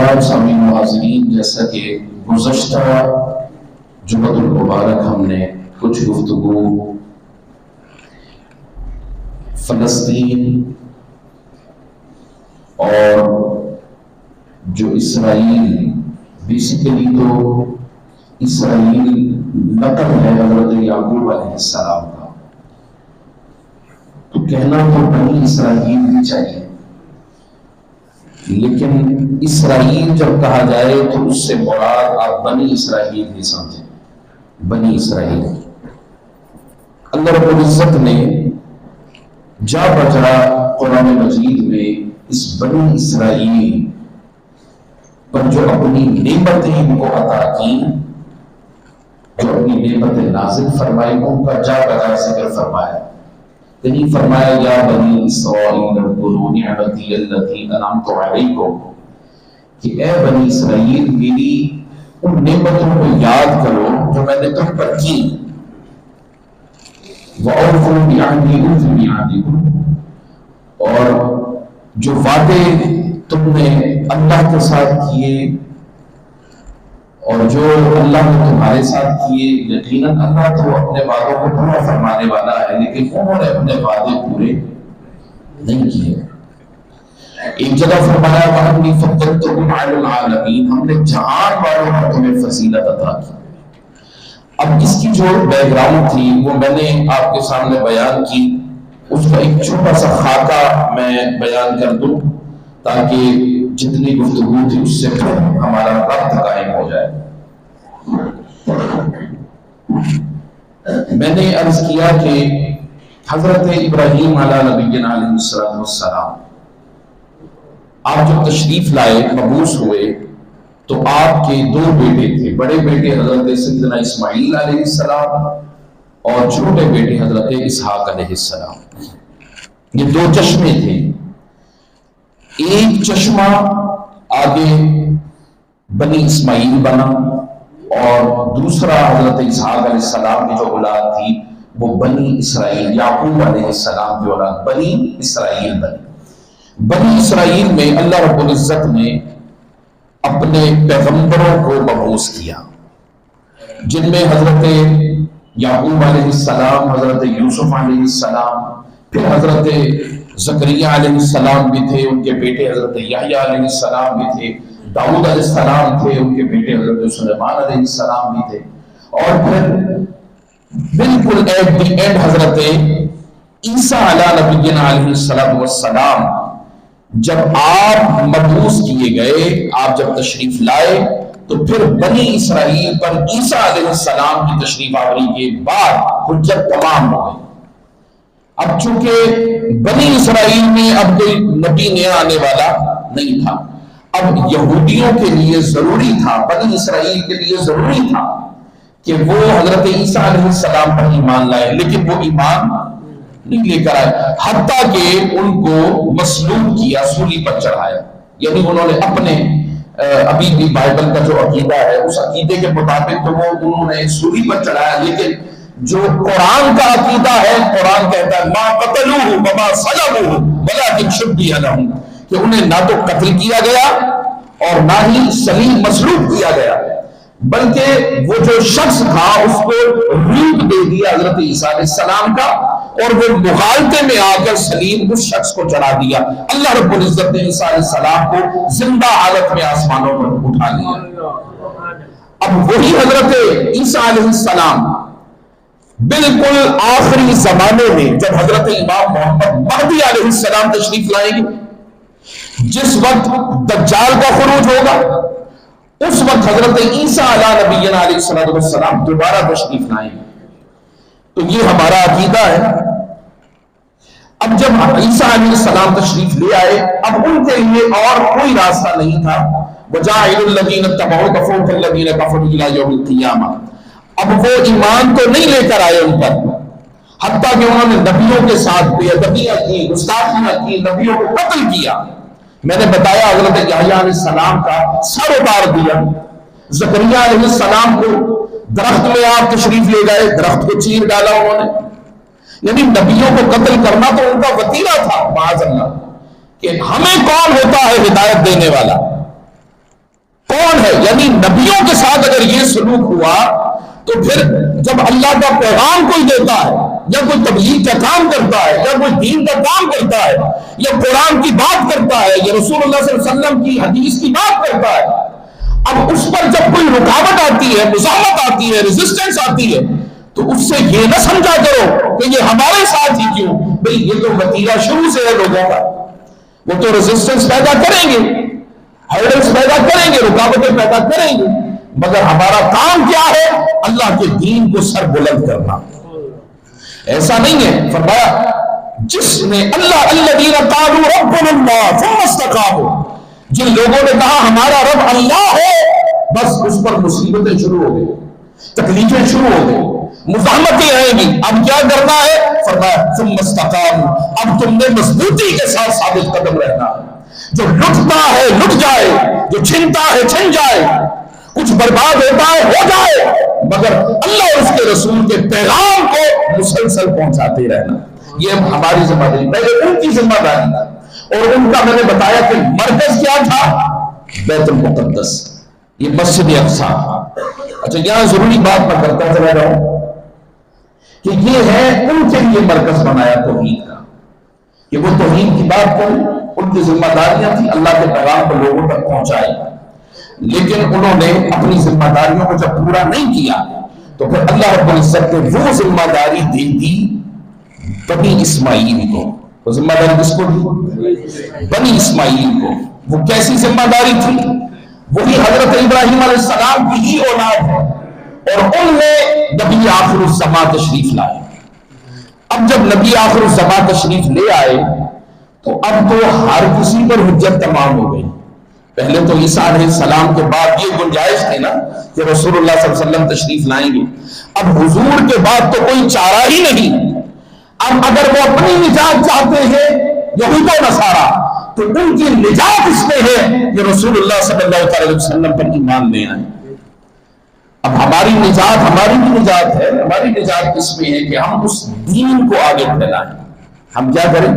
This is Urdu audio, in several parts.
بعد سامعین و حاضرین، جیسا کہ گزشتہ جمعۃ المبارک ہم نے کچھ گفتگو فلسطین اور جو اسرائیل، بیسیکلی تو اسرائیل نقل ہے حضرت یعقوب علیہ السلام کا، تو کہنا تو بنی اسرائیل بھی چاہیے، لیکن اسرائیل جب کہا جائے تو اس سے مراد آپ بنی اسرائیل نہیں سمجھیں۔ بنی اسرائیل اللہ رب العزت نے جا بجا قرآن مجید میں اس بنی اسرائیل پر جو اپنی نعمتیں ان کو عطا کی، جو اپنی نعمتیں نازل فرمائی، ان کا جا بجا ذکر فرمایا۔ نہیں فرمایا یا بنی اسرائیل اذکروا نعمتی التی انعمت علیکم، کہ اے بنی اسرائیل میری ان نعمتوں کو یاد کرو جو میں نے تم پر کی، وَأَوْفُوا بِعَهْدِي أُوفِ بِعَهْدِكُمْ، اور جو وعدے تم نے اللہ کے ساتھ کیے اور جو اللہ نے تمہارے ساتھ کیے، یقیناً اللہ تو اپنے وعدوں کو پورا فرمانے والا ہے، لیکن انہوں نے اپنے وعدے پورے نہیں کیے۔ ایک جگہ فرمایا وَأَنِّي فَضَّلْتُكُمْ عَلَى الْعَالَمِينَ، ہم نے جہان والوں پر تمہیں فضیلت عطا کی۔ اب اس کی جو بیک گراؤنڈ تھی وہ میں نے آپ کے سامنے بیان کی، اس کا ایک چھوٹا سا خاکہ میں بیان کر دوں تاکہ جتنی گفتگو تھی اس سے پھر ہمارا ربط قائم ہو جائے۔ میں نے عرض کیا کہ حضرت ابراہیم علیہ نبینا علیہ السلام آپ جب تشریف لائے، مبعوث ہوئے، تو آپ کے دو بیٹے تھے، بڑے بیٹے حضرت سیدنا اسماعیل علیہ السلام اور چھوٹے بیٹے حضرت اسحاق علیہ السلام۔ یہ دو چشمے تھے، ایک چشمہ آگے بنی اسماعیل بنا اور دوسرا حضرت اسحاق علیہ السلام کی جو اولاد تھی وہ بنی اسرائیل، یعقوب علیہ السلام کی اولاد بنی اسرائیل بنی۔ بنی اسرائیل میں اللہ رب العزت نے اپنے پیغمبروں کو مبعوث کیا، جن میں حضرت یعقوب علیہ السلام، حضرت یوسف علیہ السلام، پھر حضرت زکریا علیہ السلام بھی تھے، ان کے بیٹے حضرت یحییٰ علیہ السلام بھی تھے، داؤد علیہ السلام تھے، ان کے بیٹے حضرت سلیمان علیہ السلام بھی تھے، اور پھر بالکل ایٹ دی اینڈ حضرت عیسیٰ علیہ نبینا علیہ السلام جب آپ مبعوث کیے گئے، آپ جب تشریف لائے، تو پھر بنی اسرائیل پر عیسیٰ علیہ السلام کی تشریف آوری کے بعد حجت تمام ہو گئی۔ اب چونکہ بنی اسرائیل میں اب کوئی نبی نیا آنے والا نہیں تھا، اب یہودیوں کے لیے ضروری تھا، بنی اسرائیل کے لیے ضروری تھا کہ وہ حضرت عیسیٰ علیہ السلام پر ایمان لائے، لیکن وہ ایمان نہیں لے کر آئے، حتیٰ کہ ان کو مصلوب کیا، سولی پر چڑھایا۔ یعنی انہوں نے اپنے ابھی بھی بائبل کا جو عقیدہ ہے اس عقیدے کے مطابق تو وہ انہوں نے سولی پر چڑھایا، لیکن جو قرآن کا عقیدہ ہے، قرآن کہتا ہے ما قتلوہ وما صلبوہ ولکن شبیہ لہم، کہ انہیں نہ تو قتل کیا گیا اور نہ ہی صلیب مصلوب کیا گیا، بلکہ وہ جو شخص تھا اس کو روپ دے دیا حضرت عیسیٰ علیہ السلام کا، اور وہ مغالطے میں آ کر صلیب اس شخص کو چڑھا دیا۔ اللہ رب العزت نے عیسیٰ علیہ السلام کو زندہ حالت میں آسمانوں پر اٹھا لیا۔ اب وہی حضرت عیسیٰ علیہ السلام بالکل آخری زمانے میں جب حضرت امام محمد مہدی علیہ السلام تشریف لائیں گے، جس وقت دجال کا خروج ہوگا، اس وقت حضرت عیسیٰ علیہ نبینا علیہ السلام دوبارہ تشریف لائیں گے۔ تو یہ ہمارا عقیدہ ہے۔ اب جب عیسیٰ علیہ السلام تشریف لے آئے، اب ان کے لیے اور کوئی راستہ نہیں تھا، وَجَاعِلُ الَّذِينَ اتَّبَعُوكَ فَوْقَ الَّذِينَ كَفَرُوا إِلَىٰ يَوْمِ الْقِيَامَةِ۔ اب وہ ایمان تو نہیں لے کر آئے ان پر، حتیٰ کہ انہوں نے نبیوں کے ساتھ بے ادبیاں کی، گستاخیاں کی، نبیوں کو قتل کیا۔ میں نے بتایا حضرت یحییٰ علیہ السلام کا سر اتار دیا، زکریا علیہ السلام کو درخت میں آپ تشریف لے گئے، درخت کو چیر ڈالا انہوں نے۔ یعنی نبیوں کو قتل کرنا تو ان کا وتیرہ تھا، معاذ اللہ، کہ ہمیں کون ہوتا ہے ہدایت دینے والا، کون ہے؟ یعنی نبیوں کے ساتھ اگر یہ سلوک ہوا تو پھر جب اللہ کا پیغام کوئی دیتا ہے یا کوئی تبلیغ کا کام کرتا ہے یا کوئی دین کا کام کرتا ہے یا قرآن کی بات کرتا ہے یا رسول اللہ صلی اللہ علیہ وسلم کی حدیث کی بات کرتا ہے، اب اس پر جب کوئی رکاوٹ آتی ہے، مزاحمت آتی ہے، ریزسٹنس آتی ہے، تو اس سے یہ نہ سمجھا کرو کہ یہ ہمارے ساتھ ہی کیوں، بھئی یہ تو وتیرہ شروع سے ہے لوگوں کا، وہ تو ریزسٹنس پیدا کریں گے، ہرڈلز پیدا کریں گے، رکاوٹیں پیدا کریں گے، مگر ہمارا کام کیا ہے؟ اللہ کے دین کو سر بلند کرنا۔ ایسا نہیں ہے، فرمایا جس نے الذین قالوا ربنا اللہ ثم استقاموا، جن لوگوں نے کہا ہمارا رب اللہ ہے، بس اس پر مصیبتیں شروع ہو گئی، تکلیفیں شروع ہو گئی، مزاحمتیں آئیں گی، اب کیا کرنا ہے؟ فرمایا ثم استقاموا، اب تم نے مضبوطی کے ساتھ ثابت قدم رہنا ہے۔ جو لٹتا ہے لٹ جائے، جو چھنتا ہے چھن جائے، کچھ برباد ہوتا ہے ہو جائے، مگر اللہ اور اس کے رسول کے پیغام کو مسلسل پہنچاتے رہنا، یہ ہماری ذمہ داری۔ پہلے ان کی ذمہ داری تھی، اور ان کا میں نے بتایا کہ مرکز کیا تھا؟ بیت المقدس، یہ مسجد اقصی۔ اچھا یہاں ضروری بات میں کرتا چلا رہا ہوں کہ یہ ہے ان کے لیے مرکز بنایا توحید کا، کہ وہ توحید کی بات کریں، ان کی ذمہ داریاں تھیں اللہ کے پیغام کو لوگوں تک پہنچائے، لیکن انہوں نے اپنی ذمہ داریوں کو جب پورا نہیں کیا تو پھر اللہ رب العزت نے وہ ذمہ داری دے دی بنی اسماعیل کو۔ وہ ذمہ داری کس کو دی؟ بنی اسماعیل کو۔ وہ کیسی ذمہ داری تھی؟ وہی حضرت ابراہیم علیہ السلام کی ہی اولاد ہے، اور ان میں نبی آخر الزماں تشریف لائے۔ اب جب نبی آخر الزماں تشریف لے آئے تو اب تو ہر کسی پر حجت تمام ہو گئی۔ پہلے تو عیسیٰ علیہ السلام کے بعد یہ گنجائش تھی نا کہ رسول اللہ صلی اللہ علیہ وسلم تشریف لائیں گے، اب حضور کے بعد تو کوئی چارہ ہی نہیں۔ اب اگر وہ اپنی نجات چاہتے ہیں یہود و نصارہ، تو ان کی نجات اس میں ہے کہ رسول اللہ صلی اللہ علیہ وسلم پر ایمان لے آئیں۔ اب ہماری نجات، ہماری بھی نجات ہے، ہماری نجات اس میں ہے کہ ہم اس دین کو آگے پھیلائیں۔ ہم کیا کریں؟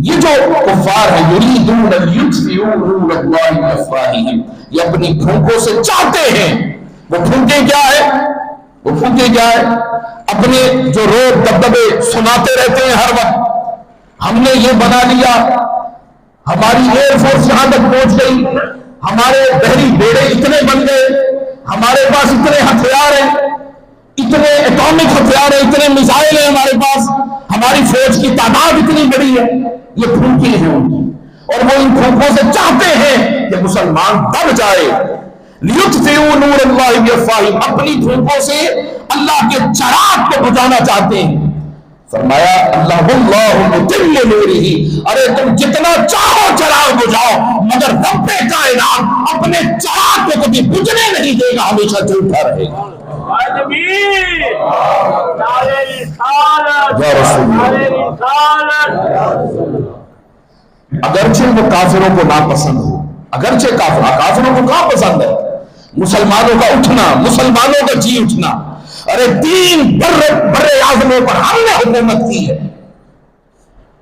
یہ جو کفار ہیں یریدون لیطفئوا نور اللہ بافواہہم، یہ اپنی پھونکوں سے چاہتے ہیں، وہ پھونکیں کیا ہے؟ وہ پھونکیں کیا ہے؟ اپنے جو روب دبدبے سناتے رہتے ہیں ہر وقت، ہم نے یہ بنا لیا، ہماری ایئر فورس یہاں تک پہنچ گئی، ہمارے بحری بیڑے اتنے بن گئے، ہمارے پاس اتنے ہتھیار ہیں، اتنے ایٹامک ہتھیار ہیں، اتنے میزائل ہیں ہمارے پاس، ہماری فوج کی تعداد اتنی بڑی ہے۔ یہ پھونکیں ہیں ان کی، اور وہ ان پھونکوں سے چاہتے ہیں کہ مسلمان دب جائے۔ لیطفئوا نور اللہ بافواہہم، اپنی پھونکوں سے اللہ کے چراغ کو بجھانا چاہتے ہیں۔ فرمایا اللہ واللہ متم نورہ، ارے تم جتنا چاہو چراغ بجھاؤ، مگر رب کائنات اپنے چراغ کو کبھی بجھنے نہیں دے گا، ہمیشہ جلتا رہے گا۔ اگرچہ وہ کافروں کو ناپسند ہو، اگرچہ کافروں کو کہاں پسند ہے؟ مسلمانوں کا اٹھنا، مسلمانوں کا جی اٹھنا۔ ارے تین بر اعظموں پر ہم نے حکومت کی ہے،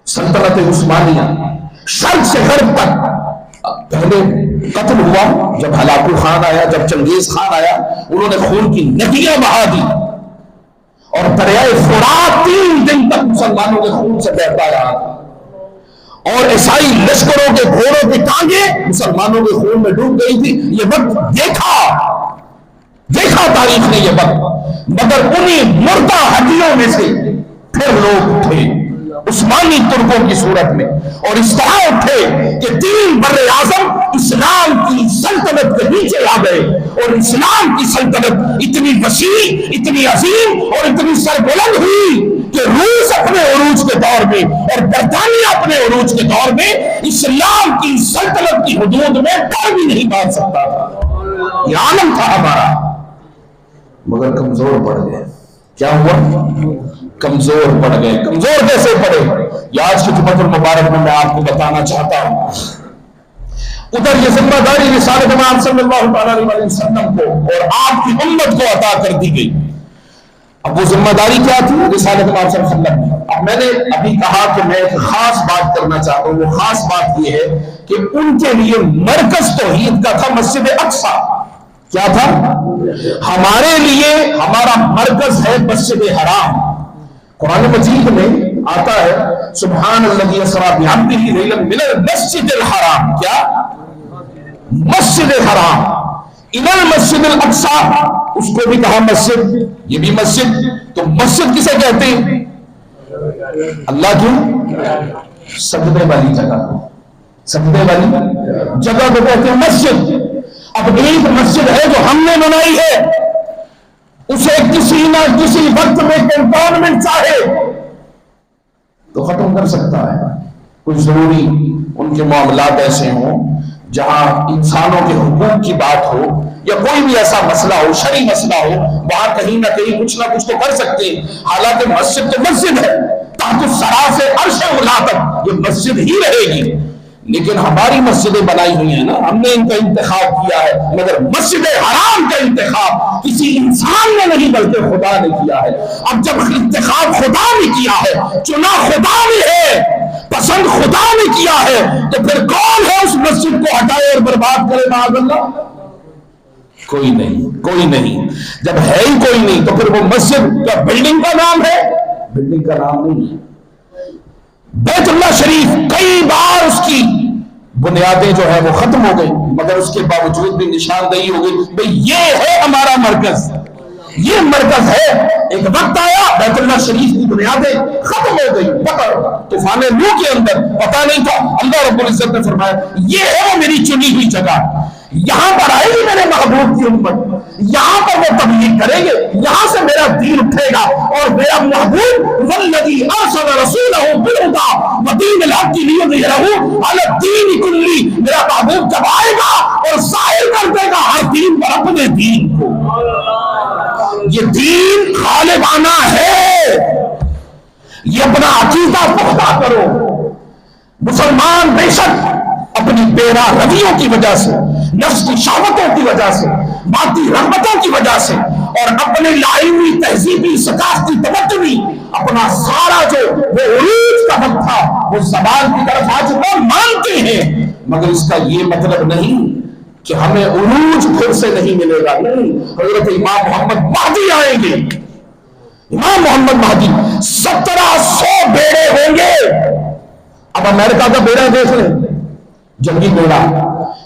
سلطنت عثمانیہ شرق سے غرب تک۔ پہلے قتل ہوا جب ہلاکو خان آیا، جب چنگیز خان آیا، انہوں نے خون کی ندیاں بہا دی، اور دریائے فرات 3 دن تک مسلمانوں کے خون سے بہتا رہا، اور عیسائی لشکروں کے گھوڑوں کی ٹانگیں مسلمانوں کے خون میں ڈوب گئی تھی۔ یہ وقت دیکھا تاریخ نے یہ وقت، مگر انہی مردہ ہڈیوں میں سے پھر لوگ اٹھے عثمانی ترکوں کی صورت میں، اور اس طرح اٹھے کہ 3 بر اعظم اسلام کی سلطنت کے نیچے آ گئے، اور اسلام کی سلطنت اتنی وسیع، اتنی عظیم اور اتنی سربلند ہوئی کہ روس اپنے عروج کے دور میں اور برطانیہ اپنے عروج کے دور میں اسلام کی سلطنت کی حدود میں پیر بھی نہیں باندھ سکتا تھا۔ یہ عالم تھا ہمارا، مگر کمزور پڑ گئے۔ کیا ہوا؟ کمزور پڑ گئے۔ کمزور کیسے پڑے؟ یہ آج کی جمعۃ المبارک میں آپ کو بتانا چاہتا ہوں۔ ادھر یہ ذمہ داری رسالت امام صلی اللہ علیہ وسلم کو اور آپ کی امت کو عطا کر دی گئی۔ اب وہ ذمہ داری کیا تھی؟ رسالت امام صلی اللہ علیہ وسلم۔ اب میں نے ابھی کہا کہ میں ایک خاص بات کرنا چاہتا ہوں، وہ خاص بات یہ ہے کہ ان کے لیے مرکز توحید کا تھا مسجد اقصی. کیا تھا؟ ہمارے لیے ہمارا مرکز ہے مسجد حرام. قرآن مجید میں آتا ہے سبحان الذی اسری بعبدہ لیلا من المسجد الحرام. کیا؟ مسجد حرام الی المسجد الاقصی. اس کو بھی کہا مسجد، یہ بھی مسجد. تو مسجد کسے کہتے ہیں؟ اللہ کی سجدے والی جگہ، سجدے والی جگہ کو کہتے ہیں مسجد. اب ایک مسجد ہے جو ہم نے بنائی ہے، اسے کسی نہ کسی وقت میں کنٹونمنٹ چاہے تو ختم کر سکتا ہے. کوئی ضروری ان کے معاملات ایسے ہوں جہاں انسانوں کے حقوق کی بات ہو یا کوئی بھی ایسا مسئلہ ہو، شرعی مسئلہ ہو، وہاں کہیں نہ کہیں کچھ نہ کچھ تو کر سکتے ہیں. حالانکہ مسجد تو مسجد ہے، تحت الثری سے عرش اولی تک یہ مسجد ہی رہے گی. لیکن ہماری مسجدیں بنائی ہوئی ہیں نا، ہم نے ان کا انتخاب کیا ہے، مگر مسجد حرام کا انتخاب کسی انسان نے نہیں بلکہ خدا نے کیا ہے. اب جب انتخاب خدا نے کیا ہے، چنا خدا نے ہے، پسند خدا نے کیا ہے، تو پھر کون ہے اس مسجد کو ہٹائے اور برباد کرے معاذ اللہ؟ کوئی نہیں، کوئی نہیں. جب ہے ہی کوئی نہیں تو پھر وہ مسجد کیا بلڈنگ کا نام ہے؟ بلڈنگ کا نام نہیں ہے. بیت اللہ شریف کئی بار اس کی بنیادیں جو ہے وہ ختم ہو گئی، مگر اس کے باوجود بھی نشاندہی ہو گئی بھئی یہ ہے ہمارا مرکز، یہ مرکز ہے. ایک وقت آیا بیت اللہ شریف کی بنیادیں ختم ہو گئی، طوفان نوح کے اندر پتہ نہیں تھا. اللہ رب العزت نے فرمایا یہ ہے وہ میری چنی ہوئی جگہ، یہاں پر آئے گی میرے محبوب کی امت، یہاں پر وہ تبلیغ کریں گے، یہاں سے میرا دین اٹھے گا. اور میرا محبوب والذی ارسل رسولہ بالہدی ودین الحق لیظہرہ علی الدین کلہ، میرا محبوب جب آئے گا اور ظاہر کر دے گا ہر دین پر اپنے دین کو. یہ دین غالبانہ ہے. یہ اپنا عقیدہ پختہ کرو. مسلمان بے شک اپنی بیرا رویوں کی وجہ سے، نفس کی شہوتوں کی وجہ سے، مادی رغبتوں کی وجہ سے اور اپنے لائنی تہذیبی ثقافتی تمدنی اپنا سارا جو وہ عروج کا وقت تھا وہ زوال کی طرف آ چکا مانتے ہیں. مگر اس کا یہ مطلب نہیں کہ ہمیں عروج پھر سے نہیں ملے گا. نہیں، حضرت امام محمد مہدی آئیں گے. امام محمد مہدی 1700 بیڑے ہوں گے. اب امریکہ کا بیڑا دیکھ لیں، جنگی بیڑا،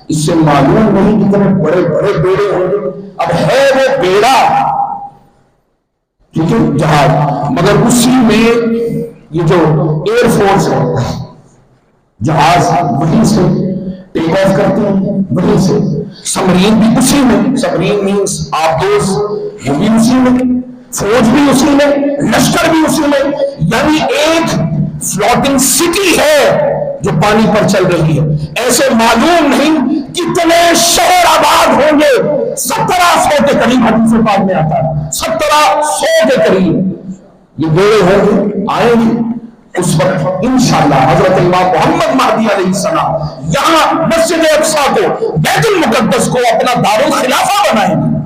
اس سے معلوم نہیں کتنے بڑے بڑے بیڑے ہوں گے. اب ہے وہ بیڑا ٹھیک ہے جہاز، مگر اسی میں یہ جو ایئر فورس ہے جہاز وہیں سے ٹیک آف کرتے ہیں، وہیں سے سمرین بھی اسی میں، سمرین مینس آبدوز وہ بھی اسی میں، فوج بھی اسی میں، لشکر بھی اسی میں. یعنی ایک فلوٹنگ سٹی ہے جو پانی پر چل رہی ہے. ایسے معلوم نہیں کتنے شہر آباد ہوں گے. 1700 کے قریب حدیث پاک میں آتا ہے، 1700 کے قریب یہ بیڑے ہوں گے، آئیں گے. اس وقت انشاءاللہ حضرت امام محمد مہدی علیہ السلام یہاں مسجد اقصی کو، بیت المقدس کو اپنا دارالخلافہ بنائیں گے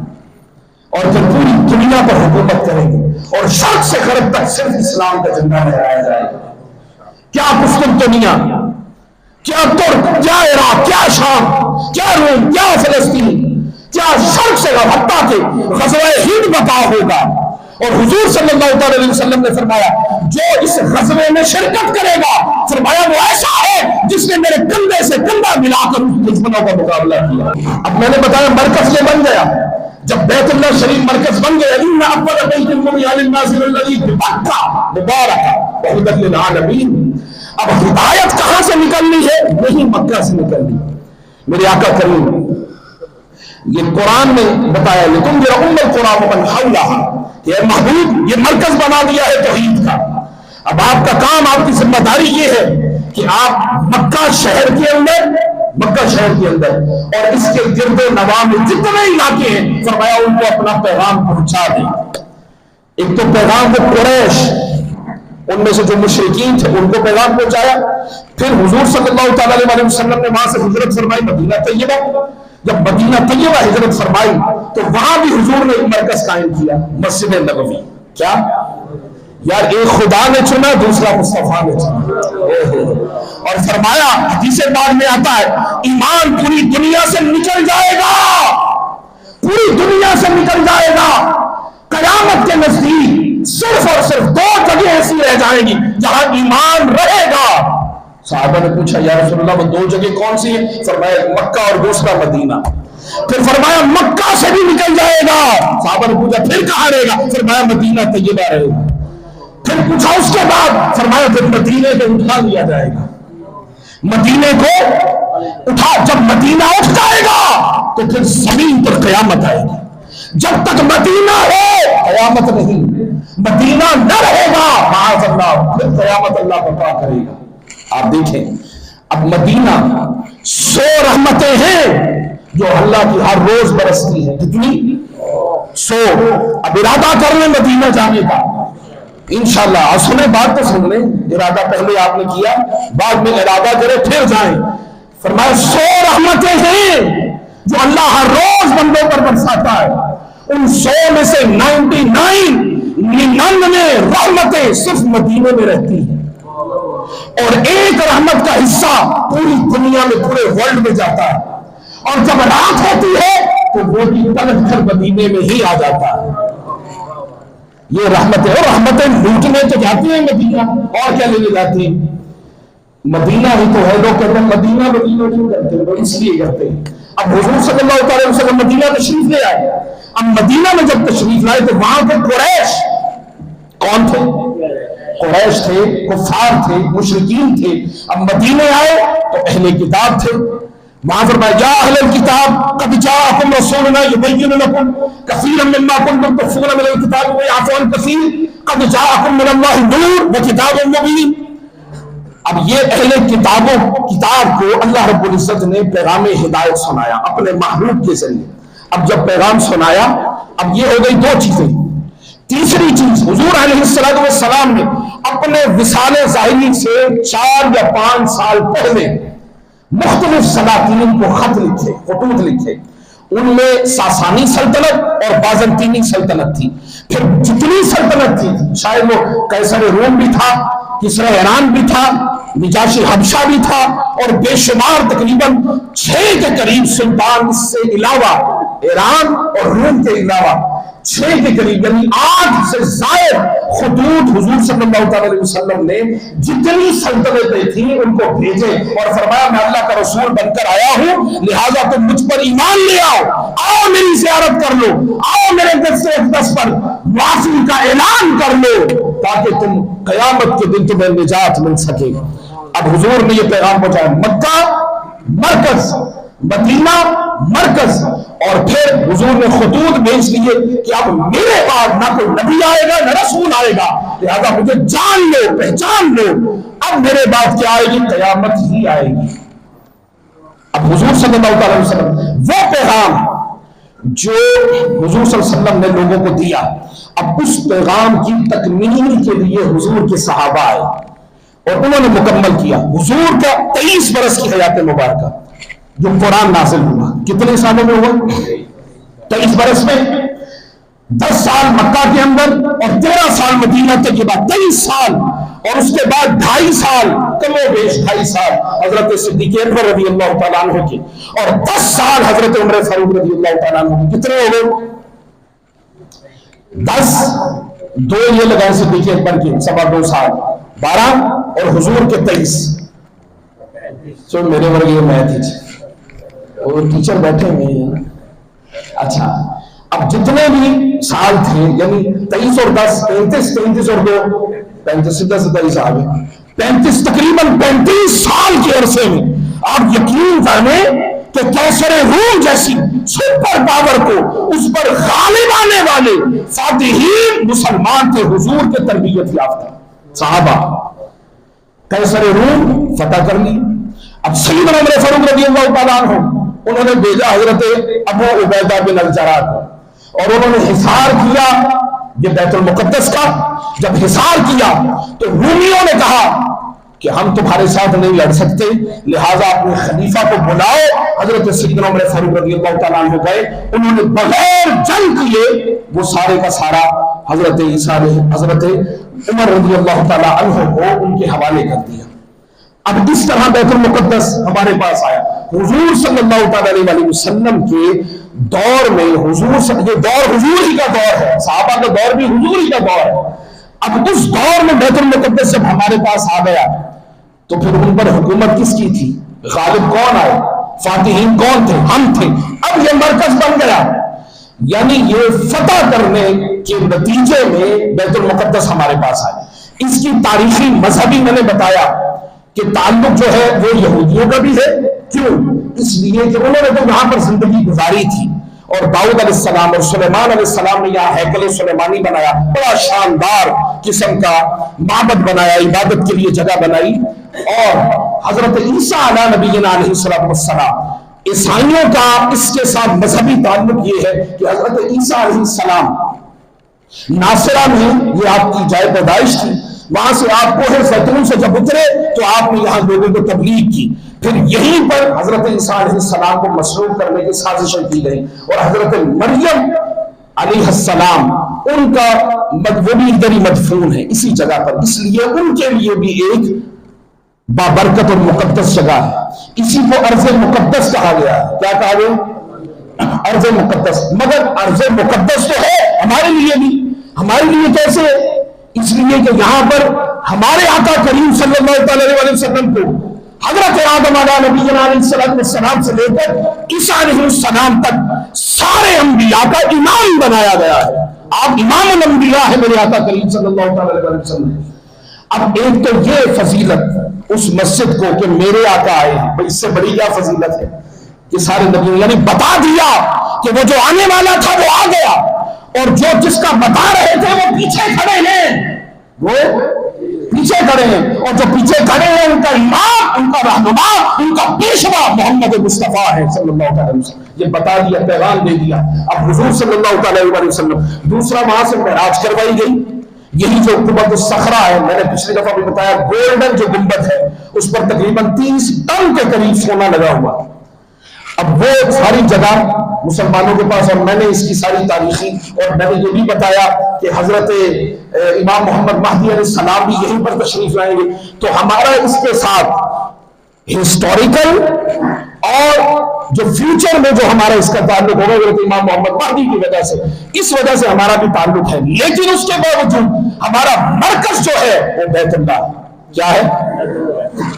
اور پھر پوری دنیا پر حکومت کریں گے اور شرق سے غرب تک صرف اسلام کا جھنڈا لہرایا جائے گا. کیا قسطنطنیہ، کیا ترک، کیا عراق، کیا شام، کیا روم، کیا فلسطین، کیا شرق سے حتیٰ کہ غزوہ ہند بتا ہوگا. اور حضور صلی اللہ علیہ وسلم نے فرمایا جو اس غزوے میں شرکت کرے گا، فرمایا وہ ایسا ہے جس نے میرے کندھے سے کندھا ملا کر دشمنوں کا مقابلہ کیا. اب میں نے بتایا مرکز یہ بن گیا. جب بیت اللہ شریف مرکز بن گیا، ان اول بیت وضع للناس الذی ببکہ مبارکہ وہدی للعالمین. اب ہدایت کہاں سے نکلنی ہے؟ نہیں مکہ سے نکلنی. میرے آقا کریم یہ قرآن میں بتایا لتنذر ام القری ومن حولها کہ اے محبوب یہ مرکز بنا دیا ہے توحید کا. اب آپ کا کام، آپ کی ذمہ داری یہ ہے کہ آپ مکہ شہر کے اندر اور اس کے گرد و نواح میں جتنے علاقے ہیں فرمایا ان کو اپنا پیغام پہنچا دیں. ایک تو پیغام وہ قریش، ان میں سے جو مشرکین تھے ان کو پیغام پہنچایا. پھر حضور صلی اللہ تعالی علیہ وسلم نے وہاں سے ہجرت فرمائی مدینہ طیبہ. جب مدینہ طیبہ ہجرت فرمائی تو وہاں بھی حضور نے ایک مرکز قائم کیا، مسجد نبوی. کیا یار ایک خدا نے چنا، دوسرا مصطفیٰ نے چنا. اور فرمایا حدیث بعد میں آتا ہے ایمان پوری دنیا سے نکل جائے گا، پوری دنیا سے نکل جائے گا. قیامت کے نزدیک صرف اور صرف دو جگہ ایسی رہ جائیں گی جہاں ایمان رہے گا. صحابہ نے پوچھا یا رسول اللہ وہ دو جگہ کون سی ہیں؟ فرمایا مکہ اور دوسرا مدینہ. پھر فرمایا مکہ سے بھی نکل جائے گا. صحابہ نے پوچھا پھر کہاں رہے گا؟ فرمایا مدینہ طیبہ رہے گا. پھر پوچھا اس کے بعد؟ فرمایا پھر مدینے کو اٹھا لیا جائے گا. مدینے کو اٹھا، جب مدینہ اٹھ جائے گا تو پھر زمین پر قیامت آئے گی. جب تک مدینہ ہے قیامت نہیں. مدینہ نہ رہے گا معاذ اللہ پھر قیامت اللہ برپا کرے گا. آپ دیکھیں اب مدینہ 100 رحمتیں ہیں جو اللہ کی ہر روز برستی ہیں. کتنی؟ 100. اب ارادہ کر لیں مدینہ جانے کا انشاءاللہ. اور سنیں بات تو سن لیں، ارادہ پہلے آپ نے کیا، بعد میں ارادہ کرے پھر جائیں. فرمایا 100 رحمتیں ہیں جو اللہ ہر روز بندوں پر برساتا ہے. ان 100 میں سے 99 رحمتیں صرف مدینے میں رہتی ہیں، اور ایک رحمت کا حصہ پوری دنیا میں پورے ورلڈ میں جاتا ہے. اور جب رات ہوتی ہے تو وہ بھی پلٹ کر مدینے میں ہی آ جاتا ہے. یہ رحمتیں، اور رحمتیں لوٹنے تو جاتی ہیں مدینہ، اور کیا لینے جاتی ہیں؟ مدینہ ہی تو ہے. لوگ کہتے ہیں مدینہ مدینہ کیوں کرتے ہیں؟ اس لیے کرتے ہیں. اب حضور صلی اللہ علیہ وسلم مدینہ تشریف لے آئے. اب مدینہ میں جب تشریف لائے تو وہاں کے قریش کون تھے؟ قریش تھے، کفار تھے، مشرکین تھے. اب مدینے آئے تو اہل کتاب تھے. وہاں فرمایا یا اہل الکتاب قد جاءکم رسولنا یبین لکم کثیرا مما کنتم تخفون من الکتاب ویعفو عن کثیر قد جاءکم من اللہ نور وکتاب مبین. اب یہ اہل کتاب کو اللہ رب العزت نے پیغام ہدایت سنایا اپنے محبوب کے ذریعے. اب جب پیغام سنایا اب یہ ہو گئی دو چیزیں. تیسری چیز حضور علیہ السلام نے اپنے وصال ظاہری سے 4 یا 5 سال پہلے مختلف سلاطین کو خط لکھے، خطوط لکھے. ان میں ساسانی سلطنت اور بازنطینی سلطنت تھی. پھر جتنی سلطنت تھی، شاید وہ قیصر روم بھی تھا، کسرا ایران بھی تھا، نجاشی حبشہ بھی تھا، اور بے شمار تقریباً 6 کے قریب سلطان، اس سے علاوہ ایران اور روم کے علاوہ 6 کے قریب یعنی 8 سے زائد خطوط حضور صلی اللہ علیہ وسلم نے جتنی سلطنتیں تھیں ان کو بھیجے اور فرمایا میں اللہ کا رسول بن کر آیا ہوں، لہٰذا تم مجھ پر ایمان لے آؤ میری زیارت کر لو، آؤ میرے دست اقدس پر معافی کا اعلان کر لو تاکہ تم قیامت کے دن تمہیں نجات مل سکے. اب حضور نے یہ پیغام پہنچایا. مکہ مرکز، مدینہ مرکز، اور پھر حضور نے خطوط بھیج دیے کہ اب میرے بعد نہ کوئی نبی آئے گا نہ رسول آئے گا، لہذا مجھے جان لو، پہچان لو. اب میرے بعد کیا آئے گی؟ قیامت ہی آئے گی. اب حضور صلی اللہ علیہ وسلم وہ پیغام جو حضور صلی اللہ علیہ وسلم نے لوگوں کو دیا، اب اس پیغام کی تکمیل کے لیے حضور کے صحابہ آئے اور انہوں نے مکمل کیا. حضور کا 23 برس کی حیات مبارکہ جو قرآن نازل ہوا کتنے سالوں میں ہوا؟ 23 برس میں. 10 سال مکہ کے اندر اور 13 سال مدینہ تک کے بعد 23 سال، اور اس کے بعد 2.5 سال کم و بیش 2.5 سال حضرت صدیق اکبر رضی اللہ تعالیٰ عنہ کی، اور 10 سال حضرت عمر فاروق رضی اللہ تعالیٰ عنہ کی. کتنے ہو گئے؟ 10 2 یہ لگائے صدیق اکبر کی 2.25 سال 12 اور حضور کے 23. سو میرے ورگے میتھ ہی اور ٹیچر بیٹھے ہوئے ہیں. اچھا اب جتنے بھی سال تھے یعنی 23 اور 10 33 اور 2 35 سیدھا سیدھا حساب ہے 35 تقریباً 35 سال کے عرصے میں آپ یقین کریں کہ قیصر روم جیسی سپر پاور کو اس پر غالب آنے والے فاتحین مسلمان تھے، حضور کے تربیت یافتہ صحابہ. قیصر روم فتح کر لی. اب سیدنا عمر فاروق رضی اللہ تعالیٰ عنہ انہوں نے بھیجا حضرت ابو عبیدہ بن الجراح کو، اور انہوں نے حصار کیا یہ بیت المقدس کا. جب حصار کیا تو رومیوں نے کہا کہ ہم تمہارے ساتھ نہیں لڑ سکتے، لہٰذا اپنے خلیفہ کو بلاؤ. حضرت سیدنا عمر فاروق رضی اللہ تعالیٰ عنہ گئے، انہوں نے بغیر جنگ کیے وہ سارے کا سارا حضرت عیسیٰ نے حضرت عمر رضی اللہ تعالیٰ عنہ کو ان کے حوالے کر دیا۔ اب اس طرح بیت المقدس ہمارے پاس آیا۔ حضور صلی اللہ تعالیٰ علیہ وسلم کے دور میں یہ دور حضور ہی کا دور ہے، صحابہ کا دور بھی حضور ہی کا دور ہے۔ اب اس دور میں بیت المقدس جب ہمارے پاس آ گیا تو پھر ان پر حکومت کس کی تھی؟ غالب کون آئے؟ فاتحین کون تھے؟ ہم تھے۔ اب یہ مرکز بن گیا، یعنی یہ فتح کرنے کے نتیجے میں بیت المقدس ہمارے پاس آئے۔ اس کی تاریخی مذہبی میں نے بتایا کہ تعلق جو ہے وہ یہودیوں کا بھی ہے۔ کیوں؟ اس لیے کہ انہوں نے تو یہاں پر زندگی گزاری تھی، اور داؤد علیہ السلام اور سلیمان علیہ السلام نے یہاں ہیکل سلیمانی بنایا، بڑا شاندار قسم کا معبد بنایا، عبادت کے لیے جگہ بنائی۔ اور حضرت عیسیٰ علیہ نبینا علیہ السلام، عیسائیوں کا اس کے ساتھ مذہبی تعلق یہ ہے کہ حضرت عیسیٰ علیہ السلام ناصرہ میں، یہ آپ کی جائے پیدائش تھی، وہاں سے آپ کوہ زیتون سے جب اترے تو آپ نے یہاں لوگوں کو تبلیغ کی، پھر یہیں پر حضرت عیسیٰ علیہ السلام کو مسلوب کرنے کی سازشیں کی گئی، اور حضرت مریم علیہ السلام ان کا وہ بھی ادھر ہی مدفون ہے اسی جگہ پر، اس لیے ان کے لیے بھی ایک بابرکت اور مقدس جگہ ہے۔ اسی کو ارض مقدس کہا گیا ہے۔ کیا کہا گیا؟ ارض مقدس۔ مگر ارض مقدس تو ہے ہمارے لیے بھی۔ ہمارے لیے کیسے؟ اس لیے کہ یہاں پر ہمارے آقا کریم صلی اللہ علیہ وسلم کو حضرت آدم علیہ نبینا علیہ السلام سے لے کر عیسیٰ علیہ السلام تک سارے انبیاء کا امام بنایا گیا ہے۔ آپ امام الانبیاء ہے میرے آقا کریم صلی اللہ علیہ وسلم۔ اب ایک تو یہ فضیلت اس مسجد کو کہ میرے آقا آئے ہیں، اس سے بڑی کیا فضیلت ہے کہ سارے نبیوں یعنی بتا دیا کہ وہ جو آنے والا تھا وہ آ گیا، اور جو جس کا بتا رہے تھے وہ پیچھے کھڑے ہیں، وہ پیچھے کھڑے ہیں، اور جو پیچھے کھڑے ہیں ان کا امام، ان کا رہنما، ان کا پیشوا محمد مصطفیٰ ہے صلی اللہ علیہ وسلم۔ یہ بتا دیا، پیغام دے دیا۔ اب حضور صلی اللہ علیہ وسلم دوسرا وہاں سے معراج کروائی گئی۔ یہی جو قبۃ الصخرہ ہے، میں نے پچھلی دفعہ بھی بتایا، گولڈن جو گنبد ہے اس پر تقریباً 30 ٹن کے قریب سونا لگا ہوا۔ اب وہ ساری جگہ مسلمانوں کے پاس، اور میں نے اس کی ساری تاریخی، اور میں نے یہ بھی بتایا کہ حضرت امام محمد مہدی علیہ السلام بھی یہیں پر تشریف لائیں گے، تو ہمارا اس کے ساتھ ہسٹوریکل اور جو فیوچر میں جو ہمارا اس کا تعلق ہوگا حضرت امام محمد مہدی کی وجہ سے، اس وجہ سے ہمارا بھی تعلق ہے۔ لیکن اس کے باوجود ہمارا مرکز جو ہے وہ بیت اللہ ہے۔ کیا ہے؟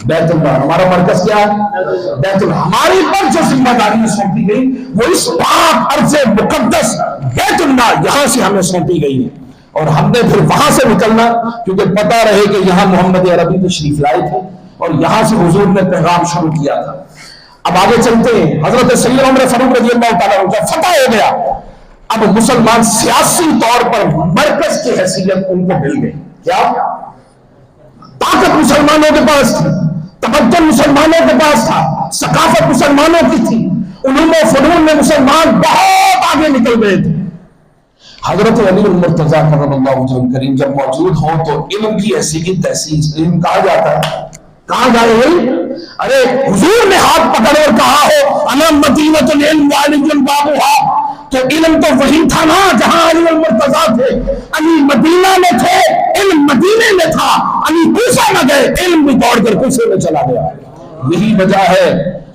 بیت اللہ۔ ہمارا مرکز کیا ہے؟ بیت اللہ۔ ہماری پر جو ذمہ داری سونپی گئی وہ اس پاک ارض مقدس بیت اللہ یہاں سے ہمیں سونپی گئی ہے، اور ہم نے پھر وہاں سے نکلنا، کیونکہ پتہ رہے کہ یہاں محمد عربی تشریف لائے تھے اور یہاں سے حضور نے پیغام شروع کیا تھا۔ اب آگے چلتے ہیں۔ حضرت سیدنا عمر فاروق رضی اللہ تعالیٰ عنہ جب فتح ہو گیا، اب مسلمان سیاسی طور پر مرکز کی حیثیت ان کو مل گئی۔ کیا؟ طاقت مسلمانوں کے پاس تھی، تمدن مسلمانوں کے پاس تھا، ثقافت مسلمانوں کی تھی، علوم و فنون میں مسلمان بہت آگے نکل گئے تھے۔ حضرت علی المرتضیٰ کرم اللہ وجہہ الکریم جب موجود ہوں تو علم کی ایسی کی تحسیس، علم کہا جاتا ہے، کہاں گئے علم؟ ارے حضور نے ہاتھ پکڑ اور کہا ہو انا مدینۃ العلم وعلی بابھا، تو علم تو وہی تھا نا جہاں علی المرتضیٰ تھے۔ علی مدینہ میں تھے، علم مدینے میں تھا، علی کوفہ میں گئے، علم بھی دوڑ کر کوفہ میں چلا گیا۔ یہی وجہ ہے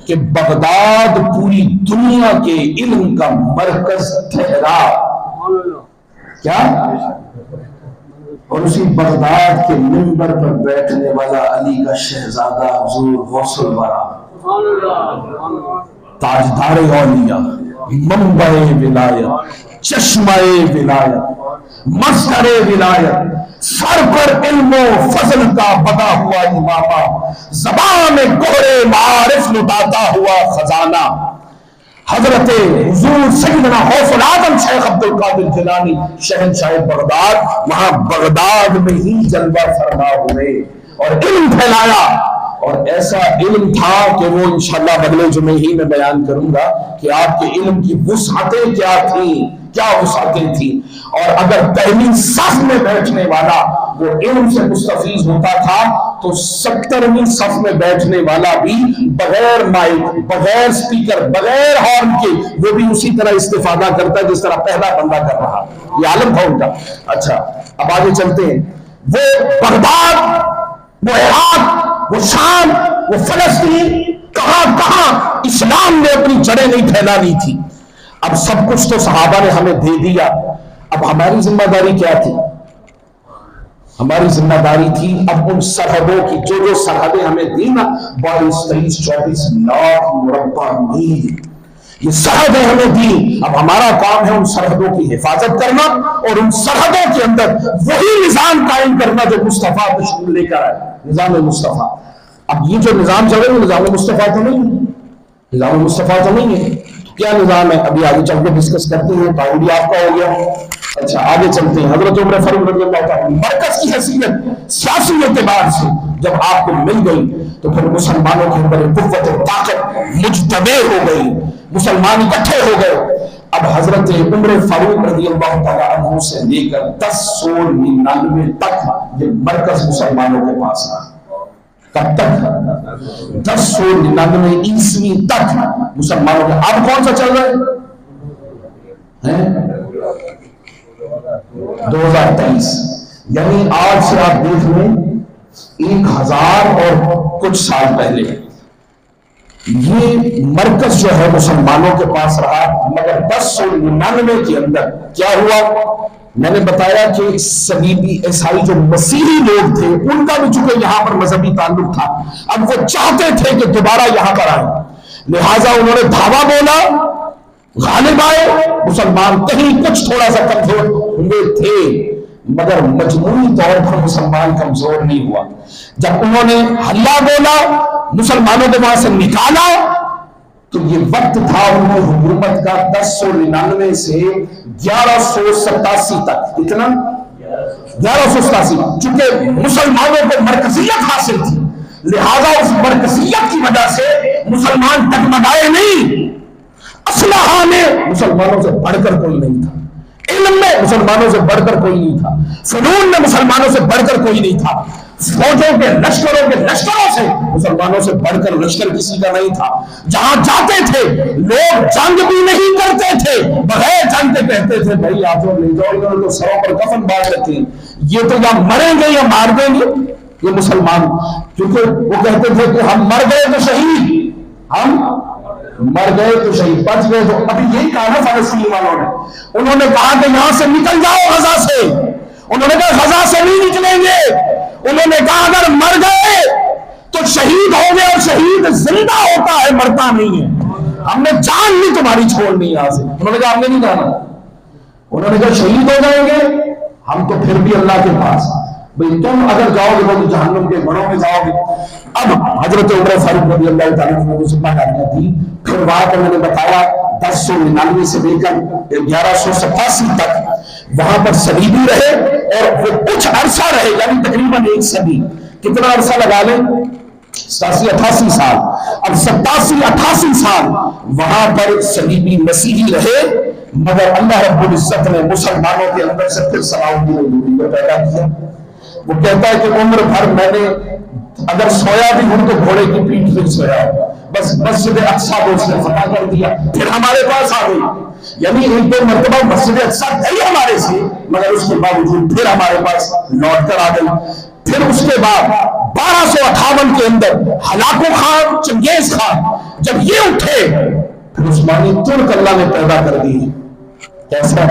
کہ بغداد پوری دنیا کے علم کا مرکز ٹھہرا۔ کیا؟ اور اسی بغداد کے منبر پر بیٹھنے والا علی کا شہزادہ حضور غوث الورا، تاجدار اولیاء، منبع ولایت، چشمہ ولایت، مصدر ولایت، سر پر علم و فضل کا بدا ہوا امامہ، زبان میں گہرے معارف لٹاتا ہوا خزانہ، حضرت حضور سیدنا غوث العظم شیخ عبد القادر جیلانی شہنشاہ بغداد وہاں بغداد میں ہی جلوہ فرما ہوئے اور علم پھیلایا۔ اور ایسا علم تھا کہ وہ انشاءاللہ اگلے جمعے ہی میں بیان کروں گا کہ آپ کے علم کی وسعتیں کیا تھیں، کیا وسعتیں تھیں۔ اور اگر پہلی صف میں بیٹھنے والا وہ علم سے مستفیض ہوتا تھا تو 70ویں صف میں بیٹھنے والا بھی بغیر مائک، بغیر اسپیکر، بغیر ہارن کے وہ بھی اسی طرح استفادہ کرتا ہے جس طرح پہلا بندہ کر رہا. یہ عالم تھا ان کا. اچھا اب آگے چلتے ہیں. وہ بغداد، وہ عراق، وہ شام، وہ فلسطین، کہاں کہاں اسلام نے اپنی جڑیں نہیں پھیلانی تھی. اب سب کچھ تو صحابہ نے ہمیں دے دیا. اب ہماری ذمہ داری کیا تھی؟ ہماری ذمہ داری تھی اب ان سرحدوں کی جو سرحدیں ہمیں دی نا، 22 23 24 لاکھ مربع میل یہ سرحدیں ہمیں دی. اب ہمارا کام ہے ان سرحدوں کی حفاظت کرنا اور ان سرحدوں کے اندر وہی نظام قائم کرنا جو مصطفیٰ بشمول لے کر آئے، نظام مصطفیٰ. اب یہ جو نظام چل رہا ہے نظام مصطفیٰ تو نہیں ہے، نظام مصطفیٰ تو نہیں ہے. کیا نظام ہے ابھی آگے چل کے ڈسکس کرتے ہیں. تعاون آپ کا ہو گیا. اچھا آگے چلتے ہیں. حضرت عمر فاروق رضی اللہ تعالیٰ مرکز کی حیثیت سیاسی اعتبار سے جب آپ کو مل گئی تو پھر مسلمانوں کے اندر قوت طاقت مجتمع ہو گئی، مسلمان اکٹھے ہو گئے. اب حضرت عمر فاروق رضی اللہ تعالیٰ عنہ سے لے کر 1099 تک یہ مرکز مسلمانوں کے پاس رہا. کب تک؟ 1099 عیسوی تک مسلمانوں کے. اب کون سا چل رہا ہے؟ 2023. یعنی آج سے آپ دیکھ لیں 1000 اور کچھ سال پہلے یہ مرکز جو ہے مسلمانوں کے پاس رہا. مگر 1099 کے اندر کیا ہوا؟ میں نے بتایا کہ صلیبی عیسائی جو مسیحی لوگ تھے ان کا بھی چونکہ یہاں پر مذہبی تعلق تھا، اب وہ چاہتے تھے کہ دوبارہ یہاں پر آئیں، لہٰذا انہوں نے دھاوا بولا، غالب آئے. مسلمان کہیں کچھ تھوڑا سا کمزور ہوئے تھے مگر مجموعی طور پر مسلمان کمزور نہیں ہوا. جب انہوں نے حلہ بولا، مسلمانوں کو وہاں سے نکالا، تو یہ وقت تھا ان کی حکومت کا 1099 سے 1187 تک. کتنا؟ 1187. چونکہ مسلمانوں کو مرکزیت حاصل تھی لہذا اس مرکزیت کی وجہ سے مسلمان ڈگمگائے نہیں. اسلحہ میں مسلمانوں سے بڑھ کر کوئی نہیں تھا، علم میں مسلمانوں سے بڑھ کر کوئی نہیں تھا، فنون میں مسلمانوں سے بڑھ کر کوئی نہیں تھا، فوجوں کے لشکروں سے مسلمانوں سے بڑھ کر لشکر کسی کا نہیں تھا. جہاں جاتے تھے لوگ جنگ بھی نہیں کرتے تھے، بغیر جنگ کے کہتے تھے بھائی آپ لوگ لے جاؤ، انہوں نے سروں پر کفن باندھ رکھے، یہ تو یا مریں گے یا مار دیں گے یہ مسلمان. کیونکہ وہ کہتے تھے کہ ہم مر گئے تو شہید، ہم مر گئے تو شہید، بچ گئے تو. ابھی یہی کہا نا فلسطین والوں نے، انہوں نے کہا کہ یہاں سے نکل جاؤ غزہ سے، انہوں نے کہا غزہ سے نہیں نکلیں گے. انہوں نے کہا اگر مر گئے تو شہید ہو گئے، اور شہید زندہ ہوتا ہے مرتا نہیں ہے، ہم نے جان نہیں تمہاری چھوڑنی یہاں سے. انہوں نے کہا ہم نے نہیں جانا. انہوں نے کہا شہید ہو جائیں گے ہم تو پھر بھی اللہ کے پاس، بھئی تم اگر جاؤ گے تو جہنم کے گڑھوں میں جاؤ گے. اب حضرت عمر فاروق رضی اللہ تعالیٰ عنہ کو ذمہ داریاں دی. پھر وہاں پر میں نے بتایا 1099 سے لے کر 1187 تک وہاں پر صلیبی رہے اور وہ کچھ عرصہ رہے، یعنی تقریباً 1 صدی. کتنا عرصہ لگا لیں؟ 87-88 سال. اب 87-88 سال وہاں پر صلیبی مسیحی رہے مگر اللہ رب العزت نے مسلمانوں کے اندر سے پھر صلاح الدین ایوبی کو پیدا کیا. وہ کہتا ہے کہ عمر بھر میں نے اگر سویا بھی ہوں تو گھوڑے کی پیٹھ پہ سویا، بس مسجد اقصیٰ کو اس نے فتح کر دیا، پھر ہمارے پاس آ گئی. یعنی 1-2 مرتبہ مسجد اقصیٰ گئی ہمارے سے مگر اس کے باوجود پھر ہمارے پاس لوٹ کر آ گئی. پھر اس کے بعد 1258 کے اندر ہلاکو خان، چنگیز خان جب یہ اٹھے پھر عثمانی ترک اللہ نے پیدا کر دی. کیسا؟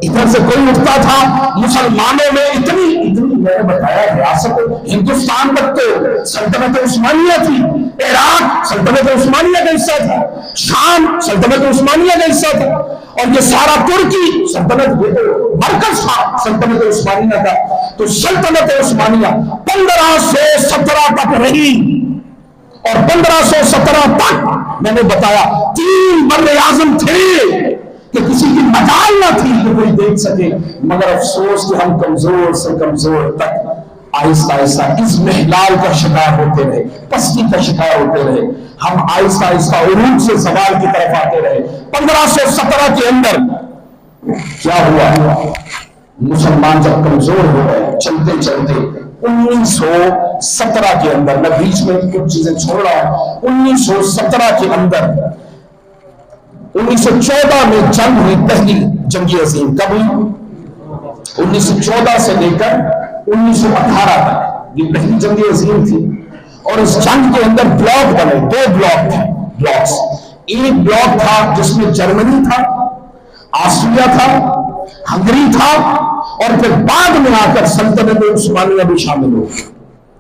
ادھر سے کوئی اٹھتا تھا مسلمانوں میں اتنی میں نے بتایا ریاست ہندوستان تک تو سلطنت عثمانیہ تھی، عراق سلطنت عثمانیہ کا حصہ تھا، شام سلطنت عثمانیہ کا حصہ تھا، اور یہ سارا ترکی سلطنت مرکز تھا سلطنت عثمانیہ کا. تو سلطنت عثمانیہ 1517 تک رہی اور 1517 تک میں نے بتایا 3 بر اعظم تھے کہ کسی کی مجال نہ تھی کہ کوئی دیکھ سکے. مگر افسوس کہ ہم کمزور سے کمزور تک آہستہ آہستہ اس محلال کا شکار ہوتے رہے، پستی کا شکار ہوتے رہے. ہم آہستہ آہستہ عروج سے زوال کی طرف آتے رہے. 1517 کے اندر کیا ہوا؟ مسلمان جب کمزور ہو گئے چلتے چلتے 1900 1917 کے اندر، میں بیچ میں کچھ چیزیں چھوڑ رہا ہوں، 1917 کے اندر 1914 میں جنگ ہوئی، پہلی جنگ عظیم کب ہوئی؟ 1914 سے لے کر 1918 تک یہ پہلی جنگ عظیم تھی، اور اس جنگ کے اندر بلاک بنے، 2 بلاک تھے، بلاکس۔ ایک بلاک تھا جس میں جرمنی تھا، آسٹریا تھا، ہنگری تھا، اور پھر بعد میں آ کر سلطنت عثمانیہ بھی شامل ہو،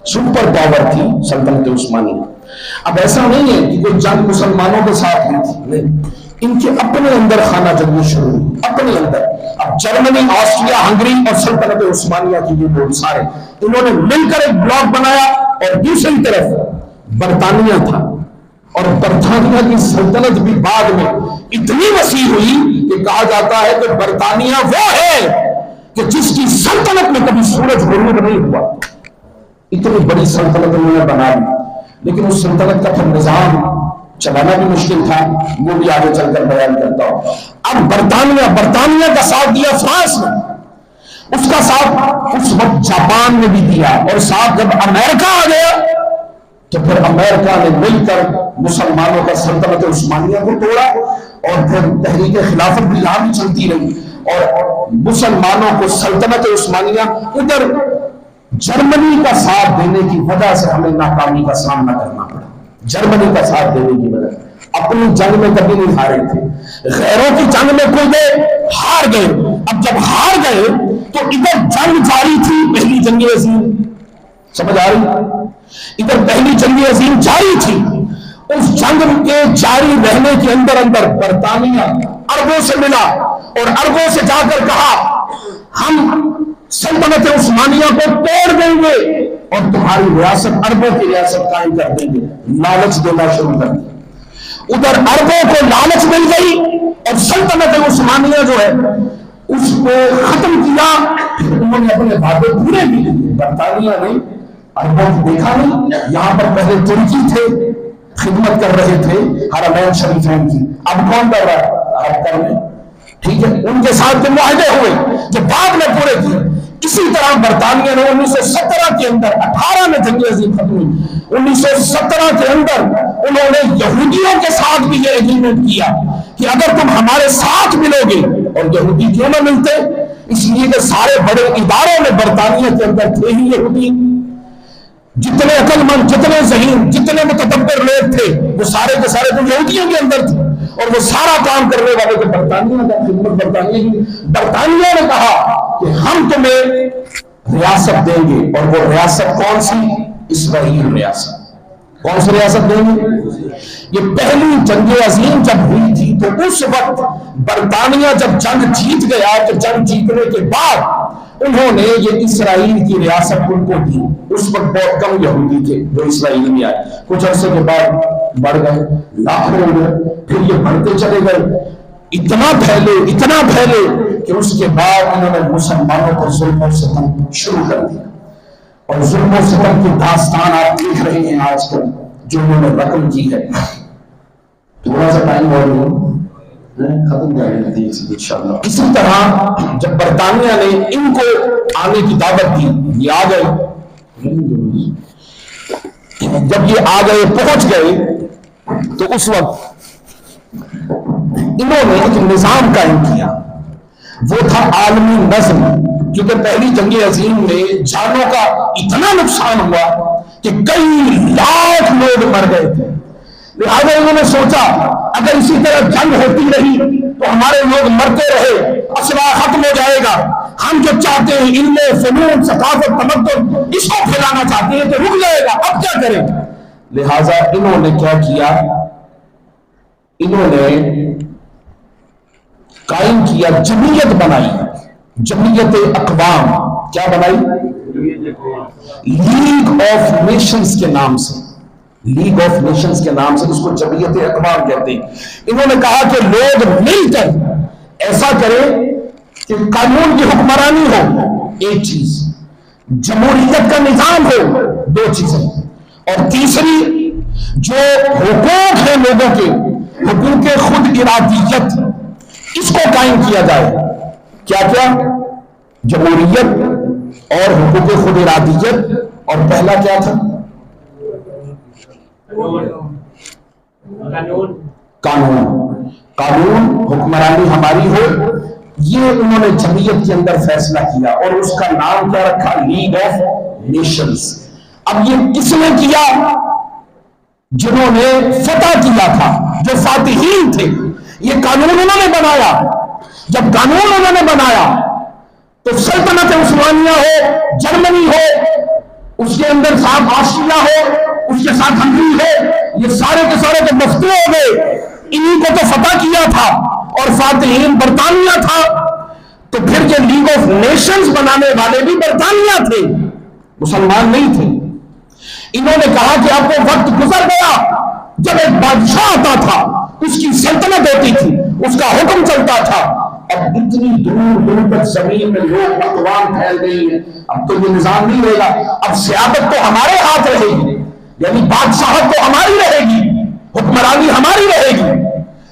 سپر پاور تھی سلطنت عثمانیہ۔ اب ایسا نہیں ہے کہ کوئی جنگ مسلمانوں کے ساتھ ہوئی تھی، نہیں، ان کے اپنے اندر خانہ جنگی شروع ہوئی، اپنے اندر۔ اب جرمنی، آسٹریا، ہنگری اور سلطنت عثمانیہ کی یہ لوگ سارے انہوں نے مل کر ایک بلاک بنایا، اور دوسری طرف برطانیہ تھا، اور برطانیہ کی سلطنت بھی بعد میں اتنی وسیع ہوئی کہ کہا جاتا ہے کہ برطانیہ وہ ہے کہ جس کی سلطنت میں کبھی سورج غروب نہیں ہوا، اتنی بڑی سلطنت انہوں نے بنا لی۔ لیکن اس سلطنت کا پھر نظام چلانا بھی مشکل تھا، وہ بھی آگے چل کر بیان کرتا ہوں۔ اب برطانیہ کا ساتھ دیا فرانس نے، اس کا ساتھ اس وقت جاپان نے بھی دیا، اور ساتھ جب امریکہ آ گیا تو پھر امریکہ نے مل کر مسلمانوں کا سلطنت عثمانیہ کو توڑا، اور پھر تحریک خلافت بھی یہاں بھی چلتی رہی، اور مسلمانوں کو سلطنت عثمانیہ ادھر جرمنی کا ساتھ دینے کی وجہ سے ہمیں ناکامی کا سامنا کرنا پڑا۔ جرمنی کا ساتھ دینے کی وجہ، اپنی جنگ میں کبھی نہیں ہارے تھے، غیروں کی جنگ میں کوئی دے ہار گئے۔ اب جب ہار گئے تو ادھر جنگ جاری تھی، پہلی جنگ عظیم، سمجھ آ رہی؟ ادھر پہلی جنگ عظیم جاری تھی، اس جنگ کے جاری رہنے کے اندر برطانیہ عربوں سے ملا، اور عربوں سے جا کر کہا ہم سلطنت عثمانیہ کو توڑ دیں گے اور تمہاری ریاست عربوں کی ریاست قائم کر دیں گے، لالچ دینا شروع کر دیا۔ ادھر عربوں کو لالچ مل گئی، اور سلطنت عثمانیہ جو ہے اس کو ختم کیا۔ انہوں نے اپنے وعدے پورے بھی کیے، برطانیہ نے عربوں کو دیکھا نہیں، یہاں پر پہلے ترکی تھے خدمت کر رہے تھے حرمین شریفین کی، اب کون کر رہا ہے؟ عرب کر رہے، ٹھیک ہے، ان کے ساتھ جو معاہدے ہوئے جو بعد میں پورے کیے۔ اسی طرح برطانیہ نے 1917 کے اندر، 18 میں جنگ عظیم ختم ہوئی، 1917 کے اندر انہوں نے یہودیوں کے ساتھ بھی یہ ایگریمنٹ کیا کہ اگر تم ہمارے ساتھ ملو گے، اور یہودی کیوں نہ ملتے؟ اس لیے کہ سارے بڑے اداروں میں برطانیہ کے اندر تھے ہی یہودی، جتنے عقل مند، جتنے ذہین، جتنے متدبر لوگ تھے وہ سارے کے سارے تو یہودیوں کے اندر تھے، اور وہ سارا کام کرنے والے تو برطانیہ کا، خدمت برطانیہ کی۔ برطانیہ نے کہا کہ ہم تمہیں ریاست دیں گے، اور وہ ریاست کون سی؟ اسرائیل ریاست۔ کون سی ریاست دیں گے؟ یہ پہلی جنگ عظیم جب ہوئی تھی تو اس وقت برطانیہ جب جنگ جیت گیا، تو جنگ جیتنے کے بعد انہوں نے یہ اسرائیل کی ریاست ان کو دی۔ اس وقت بہت کم یہودی تھے جو اسرائیل میں آئے، کچھ عرصے کے بعد بڑھ گئے، لاکھوں ہو گئے، پھر یہ بڑھتے چلے گئے، اتنا پھیلے کہ اس کے بعد انہوں نے مسلمانوں پر ظلم و ستم شروع کر دیا، اور ظلم و ستم کی داستان آپ دیکھ رہے ہیں آج کل جو انہوں نے رقم کی ہے۔ تھوڑا سا ٹائم اور ختم کر رہے تھے انشاءاللہ۔ اسی طرح جب برطانیہ نے ان کو آنے کی دعوت دی، یہ آ گئے، جب یہ آ گئے پہنچ گئے تو اس وقت انہوں نے ایک نظام قائم کیا، وہ تھا عالمی نظم، کیونکہ پہلی جنگ عظیم میں جانوں کا اتنا نقصان ہوا کہ کئی لاکھ لوگ مر گئے تھے، لہذا انہوں نے سوچا اگر اسی طرح جنگ ہوتی رہی تو ہمارے لوگ مرتے رہے، اسلحہ ختم ہو جائے گا، ہم جو چاہتے ہیں علم، فنون، ثقافت، تمدن اس کو پھیلانا چاہتے ہیں تو رک جائے گا، اب کیا کریں؟ لہذا انہوں نے کیا کیا؟ انہوں نے قائم کیا، جمعیت بنائی، جمعیت اقوام۔ کیا بنائی؟ لیگ آف نیشنز کے نام سے، لیگ آف نیشنز کے نام سے، اس کو جمعیت اقوام کہتے ہیں۔ انہوں نے کہا کہ لوگ مل کر ایسا کریں کہ قانون کی حکمرانی ہو، ایک چیز، جمہوریت کا نظام ہو، دو چیزیں، اور تیسری جو حقوق ہیں لوگوں کے، حقوق خود ارادیت، اس کو قائم کیا جائے۔ کیا کیا؟ جمہوریت اور حقوق خود ارادیت اور پہلا کیا تھا؟ قانون حکمرانی ہماری ہو، یہ انہوں نے جمعیت کے اندر فیصلہ کیا اور اس کا نام کیا رکھا؟ League of nations. اب یہ کس نے کیا؟ جنہوں نے فتح کیا تھا، جو فاتحین تھے، یہ قانون انہوں نے بنایا۔ جب قانون انہوں نے بنایا تو سلطنت عثمانیہ ہو، جرمنی ہو، اس کے اندر ساتھ آسٹریا ہو، اس کے ساتھ ہنگری ہو، یہ سارے کے سارے تو مفتی ہو گئے، انہی کو تو فتح کیا تھا اور فاتحین برطانیہ تھا۔ تو پھر یہ لیگ آف نیشنز بنانے والے بھی برطانیہ تھے، مسلمان نہیں تھے۔ انہوں نے کہا کہ اب وہ وقت گزر گیا جب ایک بادشاہ آتا تھا، اس کی سلطنت ہوتی تھی، اس کا حکم چلتا تھا۔ اب اتنی دور دور تک زمین میں لوگ اقوام پھیل گئی ہیں، اب تو یہ نظام نہیں رہے گا، اب سیادت تو ہمارے ہاتھ رہے گی، یعنی بادشاہت تو ہماری رہے گی، حکمرانی ہماری رہے گی،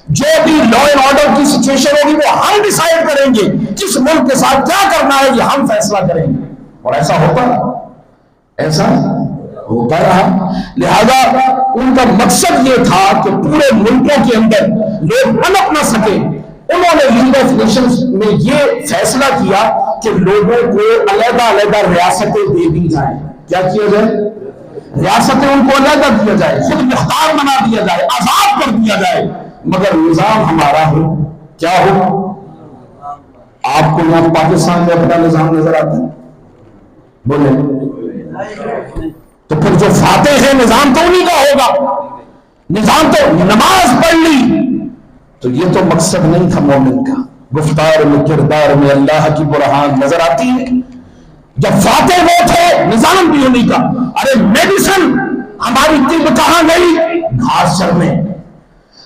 جو بھی لا اینڈ آرڈر کی سچویشن ہوگی وہ ہم ڈیسائیڈ کریں گے، کس ملک کے ساتھ کیا کرنا ہے یہ ہم فیصلہ کریں گے۔ اور ایسا ہوتا رہا۔ لہذا ان کا مقصد یہ تھا کہ پورے ملکوں کے اندر لوگ پنپ نہ سکے۔ انہوں نے لیگ آف نیشنز میں یہ فیصلہ کیا کہ لوگوں کو علیحدہ علیحدہ ریاستیں دے دی جائیں۔ کیا کیا جائے؟ ریاستیں ان کو علیحدہ دیا جائے، خود مختار بنا دیا جائے، آزاد کر دیا جائے، مگر نظام ہمارا ہو۔ کیا ہو؟ آپ کو یہاں پاکستان میں اپنا نظام نظر آتا ہے؟ بولے تو پھر جو فاتح ہے نظام تو انہی کا ہوگا، نظام تو نماز پڑھ لی۔ تو یہ تو مقصد نہیں تھا مومن کا۔ گفتار میں کردار میں اللہ کی برہان نظر آتی ہے۔ جب فاتح وہ تھے نظام بھی انہی کا۔ ارے میڈیسن ہماری طب کہاں گئی؟ گھاس چرنے۔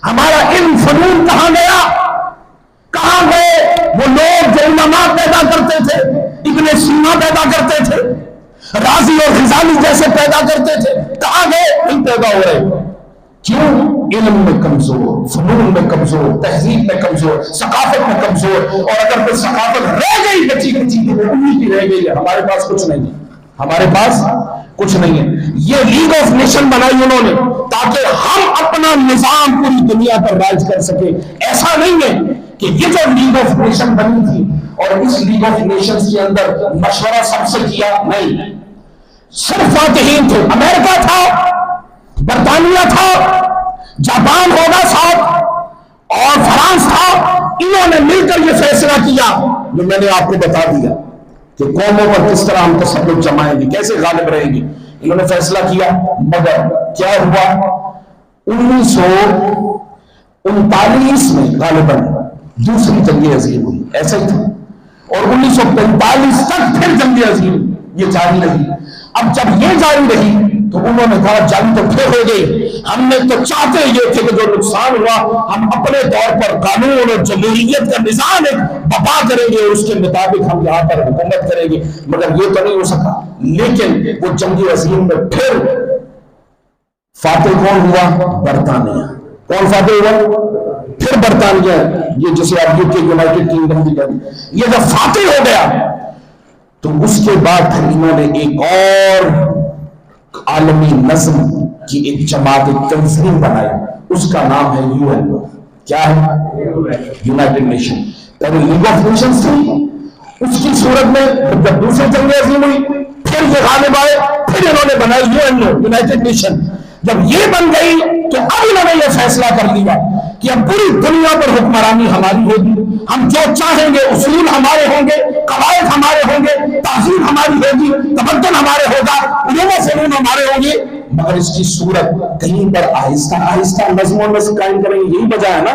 ہمارا علم فنون کہاں گیا؟ کہاں گئے وہ لوگ جو علماء پیدا کرتے تھے؟ ابن سینا پیدا کرتے تھے، رازی اور غزالی جیسے پیدا کرتے تھے، کہاں گئے؟ نہیں پیدا ہو رہے۔ کیوں؟ علم میں کمزور، فنون میں کمزور، تہذیب میں کمزور، ثقافت میں کمزور۔ اور اگر کوئی ثقافت رہ گئی بچی بچی تو وہ انہی کی رہ گئی ہے، ہمارے پاس کچھ نہیں ہے، ہمارے پاس کچھ نہیں ہے۔ یہ لیگ آف نیشن بنائی انہوں نے تاکہ ہم اپنا نظام پوری دنیا پر راج کر سکے۔ ایسا نہیں ہے کہ یہ جو لیگ آف نیشن بنی تھی اور اس لیگ آف نیشن کے اندر مشورہ سب سے کیا، نہیں، صرف فاتحین تھے۔ امریکہ تھا، برطانیہ تھا، جاپان ہوگا ساتھ، اور فرانس تھا۔ انہوں نے مل کر یہ فیصلہ کیا جو میں نے آپ کو بتا دیا کہ قوموں پر کس طرح ہم تسلط جمائیں گے، کیسے غالب رہیں گے۔ انہوں نے فیصلہ کیا، مگر کیا ہوا؟ 1939 میں غالباً دوسری جنگ عظیم ہوئی، ایسا ہی تھا، اور 1945 تک پھر جنگ عظیم یہ جاری رہی۔ اب جب یہ جاری رہی تو انہوں نے کہا جنگ تو پھر ہو گئی، ہم نے تو چاہتے یہ تھے کہ جو نقصان ہوا ہم اپنے طور پر قانون اور جمہوریت کا نظام ایک بپا کریں گے، اس کے مطابق ہم یہاں پر حکومت کریں گے، مگر یہ تو نہیں ہو سکا۔ لیکن وہ جنگ عظیم میں پھر فاتح کون ہوا؟ برطانیہ۔ کون فاتح ہوا؟ پھر برطانیہ، یہ جسے آپ یو کے یونائٹڈ کنگڈم بھی کہتے ہیں۔ یہ جب فاتح ہو گیا تو اس کے بعد پھر انہوں نے ایک اور عالمی نظم کی ایک جماعت، ایک تنظیم بنائی، اس کا نام ہے UN۔ کیا ہے؟ United nation. پہلے لیگ آف نیشنز تھی، اس کی صورت میں جب دوسری جنگ عظیم ہوئی پھر یہ غالب آئے، پھر انہوں نے بنائی UN، یونائٹڈ نیشن۔ جب یہ بن گئی تو اب انہوں نے یہ فیصلہ کر لیا کہ اب پوری دنیا پر حکمرانی ہماری ہوگی، ہم جو چاہیں گے، اصول ہمارے ہوں گے، قواعد ہمارے ہوں گے، تہذیب ہماری ہوگی، تمدن ہمارے ہوگا، علوم و فنون ہمارے ہوں گے، مگر اس کی صورت کہیں پر آہستہ آہستہ نظم و نسق قائم کریں گے۔ یہی وجہ ہے نا،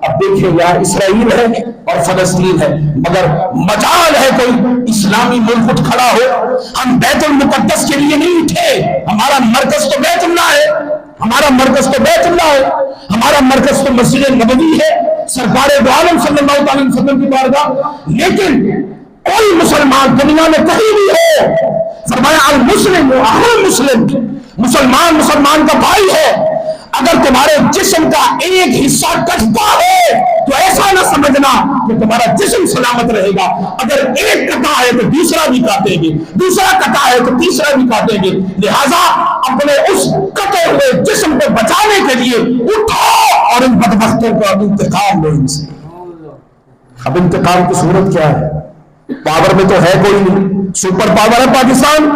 اب دیکھیں یہاں اسرائیل ہے اور فلسطین ہے، مگر مجال ہے کوئی اسلامی ملک اٹھ کھڑا ہو۔ ہم بیت المقدس کے لیے نہیں اٹھے، ہمارا مرکز تو بیت اللہ ہے، ہمارا مرکز تو بیت اللہ ہے، ہمارا مرکز تو مسجد نبوی ہے، سرکار دو عالم صلی اللہ علیہ وسلم کی بارگاہ۔ لیکن کوئی مسلمان دنیا میں کہیں بھی ہو، فرمایا المسلم اخو مسلم، مسلمان مسلمان کا بھائی ہے۔ اگر تمہارے جسم کا ایک حصہ کٹتا ہے تو ایسا نہ سمجھنا کہ تمہارا جسم سلامت رہے گا. اگر ایک کٹا ہے تو دوسرا بھی کاٹیں گے, دوسرا کٹا ہے تو تیسرا بھی کاٹیں گے. لہذا اپنے اس کٹے ہوئے جسم کو بچانے کے لیے اٹھو اور ان بدبختوں کا انتقام لو ان سے. اب انتقام کی صورت کیا ہے؟ پاور میں تو ہے کوئی نہیں, سپر پاور ہے پاکستان,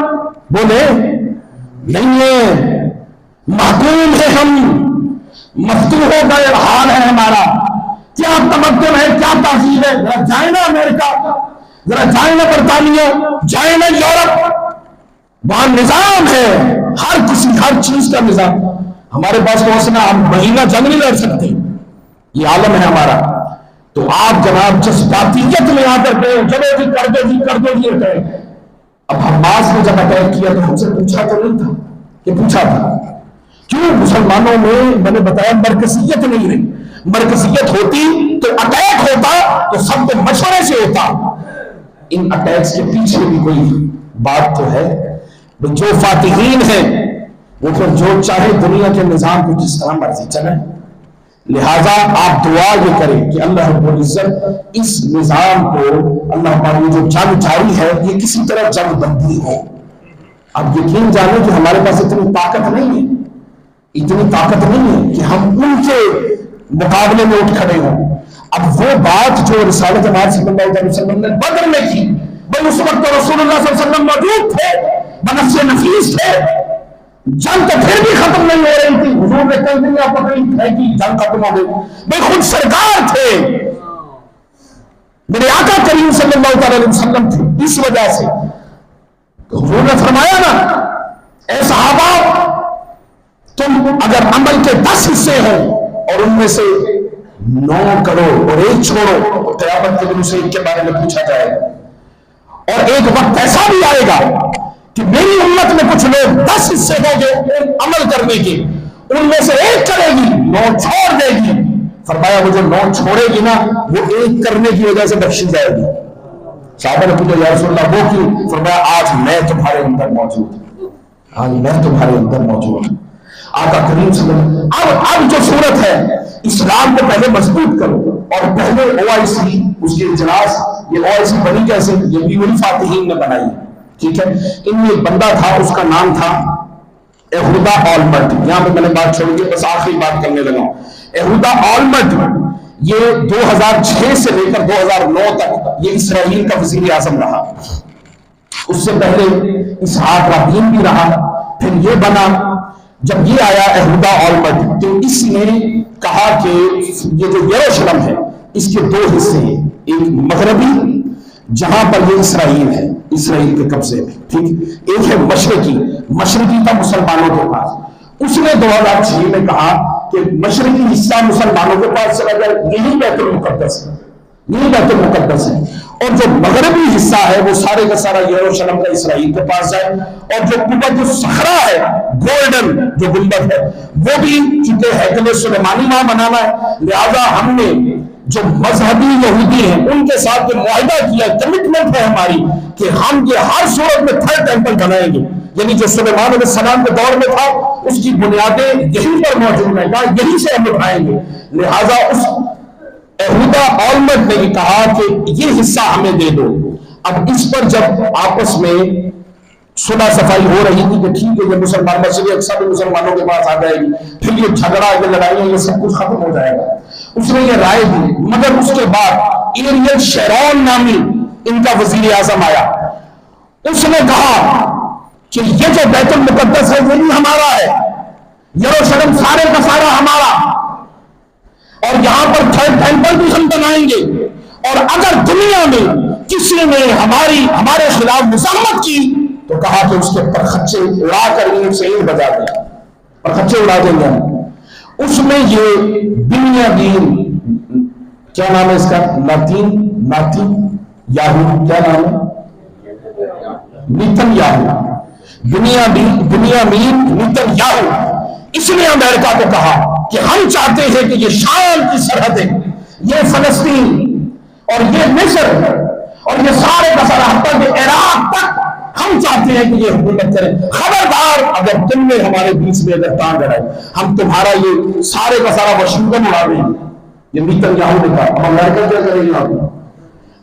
بولے نہیں ہے, محکوم ہے ہم, مفتوحوں کا یہ حال ہے ہمارا. کیا تمدن ہے, کیا تہذیب ہے. ذرا جائیں نا امریکہ, ذرا جائیں نا برطانیہ, جائیں نا یورپ, وہاں نظام ہے, ہر کسی ہر چیز کا نظام. ہمارے پاس پہنچنا, ہم مہینہ جنگ نہیں لڑ سکتے, یہ عالم ہے ہمارا. تو آپ جناب جذباتیت میں آ کر کے چلو جی کر دو جی کر دو جی کہیں. اب حماس نے جب اٹیک کیا تو ہم سے پوچھا تو نہیں تھا, کہ پوچھا تھا کیوں؟ مسلمانوں میں نے بتایا مرکزیت نہیں رہی. مرکزیت ہوتی تو اٹیک ہوتا تو سب کے مشورے سے ہوتا. ان اٹیکس کے پیچھے بھی کوئی بات تو ہے. جو فاتحین ہیں وہ پھر جو چاہے دنیا کے نظام کو جس طرح مرضی چلیں. لہذا آپ دعا یہ کریں کہ اللہ رب العزت اس نظام کو, اللہ پاک جو جنگ جاری ہے یہ کسی طرح جنگ بندی ہو. اب یقین جانیں کہ ہمارے پاس اتنی طاقت نہیں ہے, اتنی طاقت نہیں ہے کہ ہم ان کے مقابلے میں اٹھ کھڑے ہوں. اب وہ بات جو رسالت مآب صلی اللہ علیہ وسلم نے بدر میں کی, بھائی اس وقت تو رسول اللہ صلی اللہ علیہ وسلم موجود تھے, بنفس نفیس تھے, جنگ تو پھر بھی ختم نہیں ہو رہی تھی. حضور نے کئی دن آپ پکڑی ہے کہ جنگ ختم ہو گئی, بھائی خود سرکار تھے, میرے آقا کریم صلی اللہ علیہ وسلم تھے. اس وجہ سے تو حضور نے فرمایا نا, اے صحابہ تم اگر عمل کے 10 حصے ہوں اور ان میں سے 9 کرو اور 1 چھوڑو, قیامت کے دن اسے ایک کے بارے میں پوچھا جائے گا. اور ایک وقت ایسا بھی آئے گا کہ میری امت میں کچھ لوگ 10 حصے ہوں گے عمل کرنے کے, ان میں سے 1 کرے گی, 9 چھوڑ دے گی. فرمایا وہ جو 9 چھوڑے گی نا وہ 1 کرنے کی وجہ سے بخشی جائے گی. صحابہ نے پوچھا یا رسول اللہ وہ کیوں؟ فرمایا آج میں تمہارے اندر موجود ہوں, آج میں تمہارے اندر موجود ہوں. آقا کریم صلی اللہ علیہ وسلم. اب جو صورت ہے, اسلام کو پہلے مضبوط کرو, اور پہلے OIC اس کے اجلاس, یہ OIC بنی کیسے؟ یہ بھی وہی فاتحین نے بنائی, ٹھیک ہے. ان میں ایک بندہ تھا, اس کا نام تھا یہودا آلمرٹ. یہاں پہ میں نے بات چھوڑ دی, بس آخری بات کرنے لگا ہوں. یہودا آلمرٹ یہ 2006 سے لے کر 2009 تک یہ اسرائیل کا وزیر اعظم رہا. اس سے پہلے اسحاق رابین بھی رہا, پھر یہ بنا. جب یہ آیا یہودا آلمرٹ تو اس نے کہا کہ یہ جو یروشلم ہے اس کے 2 حصے ہیں, ایک مغربی جہاں پر یہ اسرائیل ہے, اسرائیل کے قبضے میں, ٹھیک, ایک ہے مشرقی, مشرقی تھا مسلمانوں کے پاس. اس نے 2006 میں کہا کہ مشرقی حصہ مسلمانوں کے پاس چلا جائے, یہی بیت المقدس ہے, یہی بیت المقدس ہے, اور جو مغربی حصہ ہے وہ سارے کا سارا یروشلم کا اسرائیل کے پاس جائے. اور جو قبۃ الصخرہ ہے, گولڈن جو گنبد ہے, وہ بھی چونکہ ہیکل سلیمانی وہاں بنانا ہے, لہذا ہم نے جو مذہبی یہودی ہیں ان کے ساتھ جو معاہدہ کیا, کمٹمنٹ ہے ہماری کہ ہم یہ ہر صورت میں 3rd ٹیمپل بنائیں گے. یعنی جو سلیمان علیہ السلام کے دور میں تھا اس کی بنیادیں یہیں پر موجود ہیں, یہیں سے ہم اٹھائیں گے. لہذا اس یہودا آلمرٹ نے کہا کہ یہ حصہ ہمیں دے دو. اب اس پر جب آپس میں صلح صفائی ہو رہی تھی کہ ٹھیک ہے یہ مسلمان مسجد اقصی بھی مسلمانوں کے پاس آ جائے گی, پھر یہ جھگڑا, یہ لڑائیاں, یہ سب کچھ ختم ہو جائے گا. اس نے یہ رائے دی, مگر اس کے بعد ایریل شیرون نامی ان کا وزیر اعظم آیا. اس نے کہا کہ یہ جو بیت المقدس ہے یہ بھی ہمارا ہے, یروشلم سارے کا سارا ہمارا, اور یہاں پر 3rd ٹیمپل بھی ہم بنائیں گے. اور اگر دنیا میں کسی نے ہمارے خلاف مزاحمت کی تو کہا کہ اس کے پرخچے اڑا کر اینٹ سے اینٹ بجا دیں, پرخچے اڑا دیں گے. اس میں یہ بنیامین, کیا نام ہے اس کا, ناتی یاہو, کیا نام ہے, نیتن یاہو, بنیامین نیتن یاہو. اس نے امریکہ کو کہا کہ ہم چاہتے ہیں کہ یہ شام کی سرحدیں, یہ فلسطین اور یہ مصر اور یہ سارے کا سارا حتیٰ کہ عراق تک ہم چاہتے ہیں کہ یہ حکومت کریں. خبردار اگر تم نے ہمارے بیچ میں اگر ٹانگ اڑائی, ہم تمہارا یہ سارے کا سارا واشنگٹن اڑا دیں گے, یہ نیتنیاہو نے کہا. اب امریکہ کیا کرے گا؟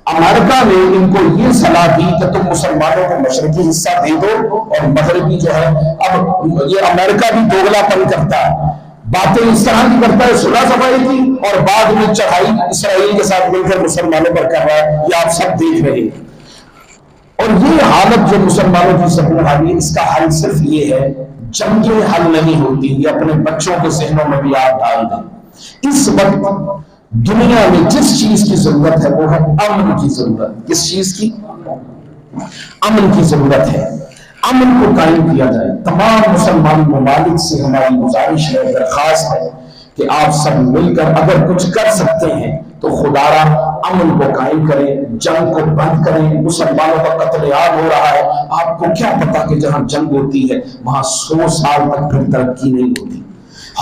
امریکہ نے ان کو یہ صلاح دی کہ تم مسلمانوں کو مشرقی حصہ دے دو اور مغربی جو ہے. اب یہ امریکہ بھی دوگلا پن کرتا ہے، باتیں اس طرح کی کرتا ہے صلح صفائی کی، اور بعد میں چڑھائی اسرائیل کے ساتھ مل کر مسلمانوں پر کر رہا ہے. یہ آپ سب دیکھ رہے ہیں. اور یہ حالت جو مسلمانوں کی سامنے آ رہی ہے، اس کا حل صرف یہ ہے، جنگیں حل نہیں ہوتی. یہ اپنے بچوں کے ذہنوں میں بھی آپ ڈال دیں. اس وقت دنیا میں جس چیز کی ضرورت ہے وہ ہے امن کی ضرورت. کس چیز کی؟ امن کی ضرورت ہے. امن کو قائم کیا جائے. تمام مسلمان ممالک سے ہماری گزارش ہے، درخواست ہے کہ آپ سب مل کر اگر کچھ کر سکتے ہیں تو خدا را امن کو قائم کریں، جنگ کو بند کریں. مسلمانوں کا قتل عام ہو رہا ہے. آپ کو کیا پتا کہ جہاں جنگ ہوتی ہے وہاں 100 سال تک پھر ترقی نہیں ہوتی.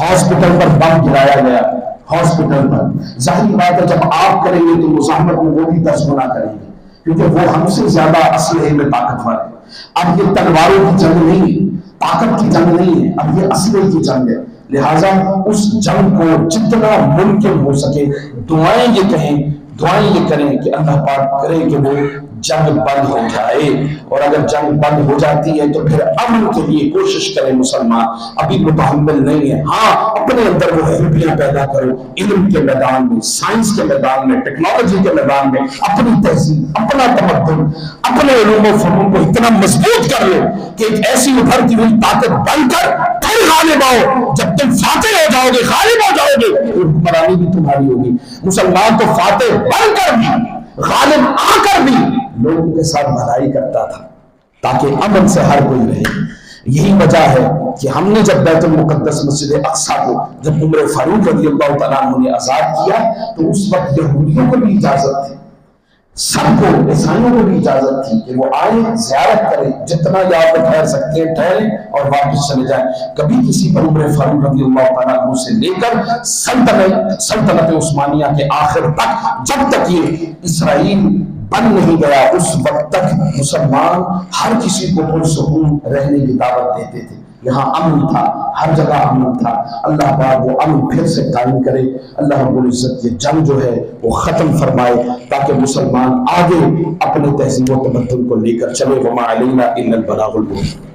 ہاسپٹل پر بم گرایا گیا، ہاسپٹل پر. ظاہری بات ہے جب آپ کریں گے تو مزاحمت میں وہ بھی 10 گنا کریں گے، کیونکہ وہ ہم سے زیادہ اسلحے میں طاقتور ہے. اب یہ تلواروں کی جنگ نہیں ہے، طاقت کی جنگ نہیں ہے، اب یہ اسلحے کی جنگ ہے. لہٰذا اس جنگ کو جتنا ممکن ہو سکے دعائیں یہ کریں کہ اللہ پاک کرے کہ وہ جنگ بند ہو جائے. اور اگر جنگ بند ہو جاتی ہے تو پھر امن کے لیے کوشش کریں. مسلمان ابھی متحمل نہیں ہے. ہاں اپنے اندر وہ خوبیاں پیدا کرو، علم کے میدان میں، سائنس کے میدان میں، ٹیکنالوجی کے میدان میں اپنی تہذیب، اپنا تمدن، اپنے علوم و فنون کو اتنا مضبوط کر لو کہ ایک ایسی ابھرتی ہوئی طاقت بن کر پھر غالب آؤ. جب تم فاتح ہو جاؤ گے، غالب ہو جاؤ گے، پھر حکمرانی بھی تمہاری ہوگی. مسلمان تو فاتح بن کر بھی، غالب آ کر بھی لوگوں کے ساتھ بھلائی کرتا تھا تاکہ امن سے ہر کوئی رہے. یہی وجہ ہے کہ ہم نے جب بیت المقدس مسجد اقصی کو جب عمر فاروق رضی اللہ تعالیٰ عنہ نے آزاد کیا تو اس وقت یہودیوں کو بھی اجازت تھی، سب کو، عیسائیوں کو بھی اجازت تھی کہ وہ آئیں، زیارت کریں، جتنا یہاں پہ ٹھہر سکتے ہیں ٹھہریں اور واپس چلے جائیں. کبھی کسی پر عمر فاروق رضی اللہ تعالیٰ عنہ سے لے کر سلطنت عثمانیہ کے آخر تک، جب تک یہ اسرائیل بن نہیں گیا اس وقت تک مسلمان ہر کسی کو پرسکون رہنے کی دعوت دیتے تھے. یہاں امن تھا، ہر جگہ امن تھا. اللہ پاک وہ امن پھر سے قائم کرے. اللہ رب العزت یہ جنگ جو ہے وہ ختم فرمائے تاکہ مسلمان آگے اپنے تہذیب و تمدن کو لے کر چلے. وما علینا الا البلاغ المبین.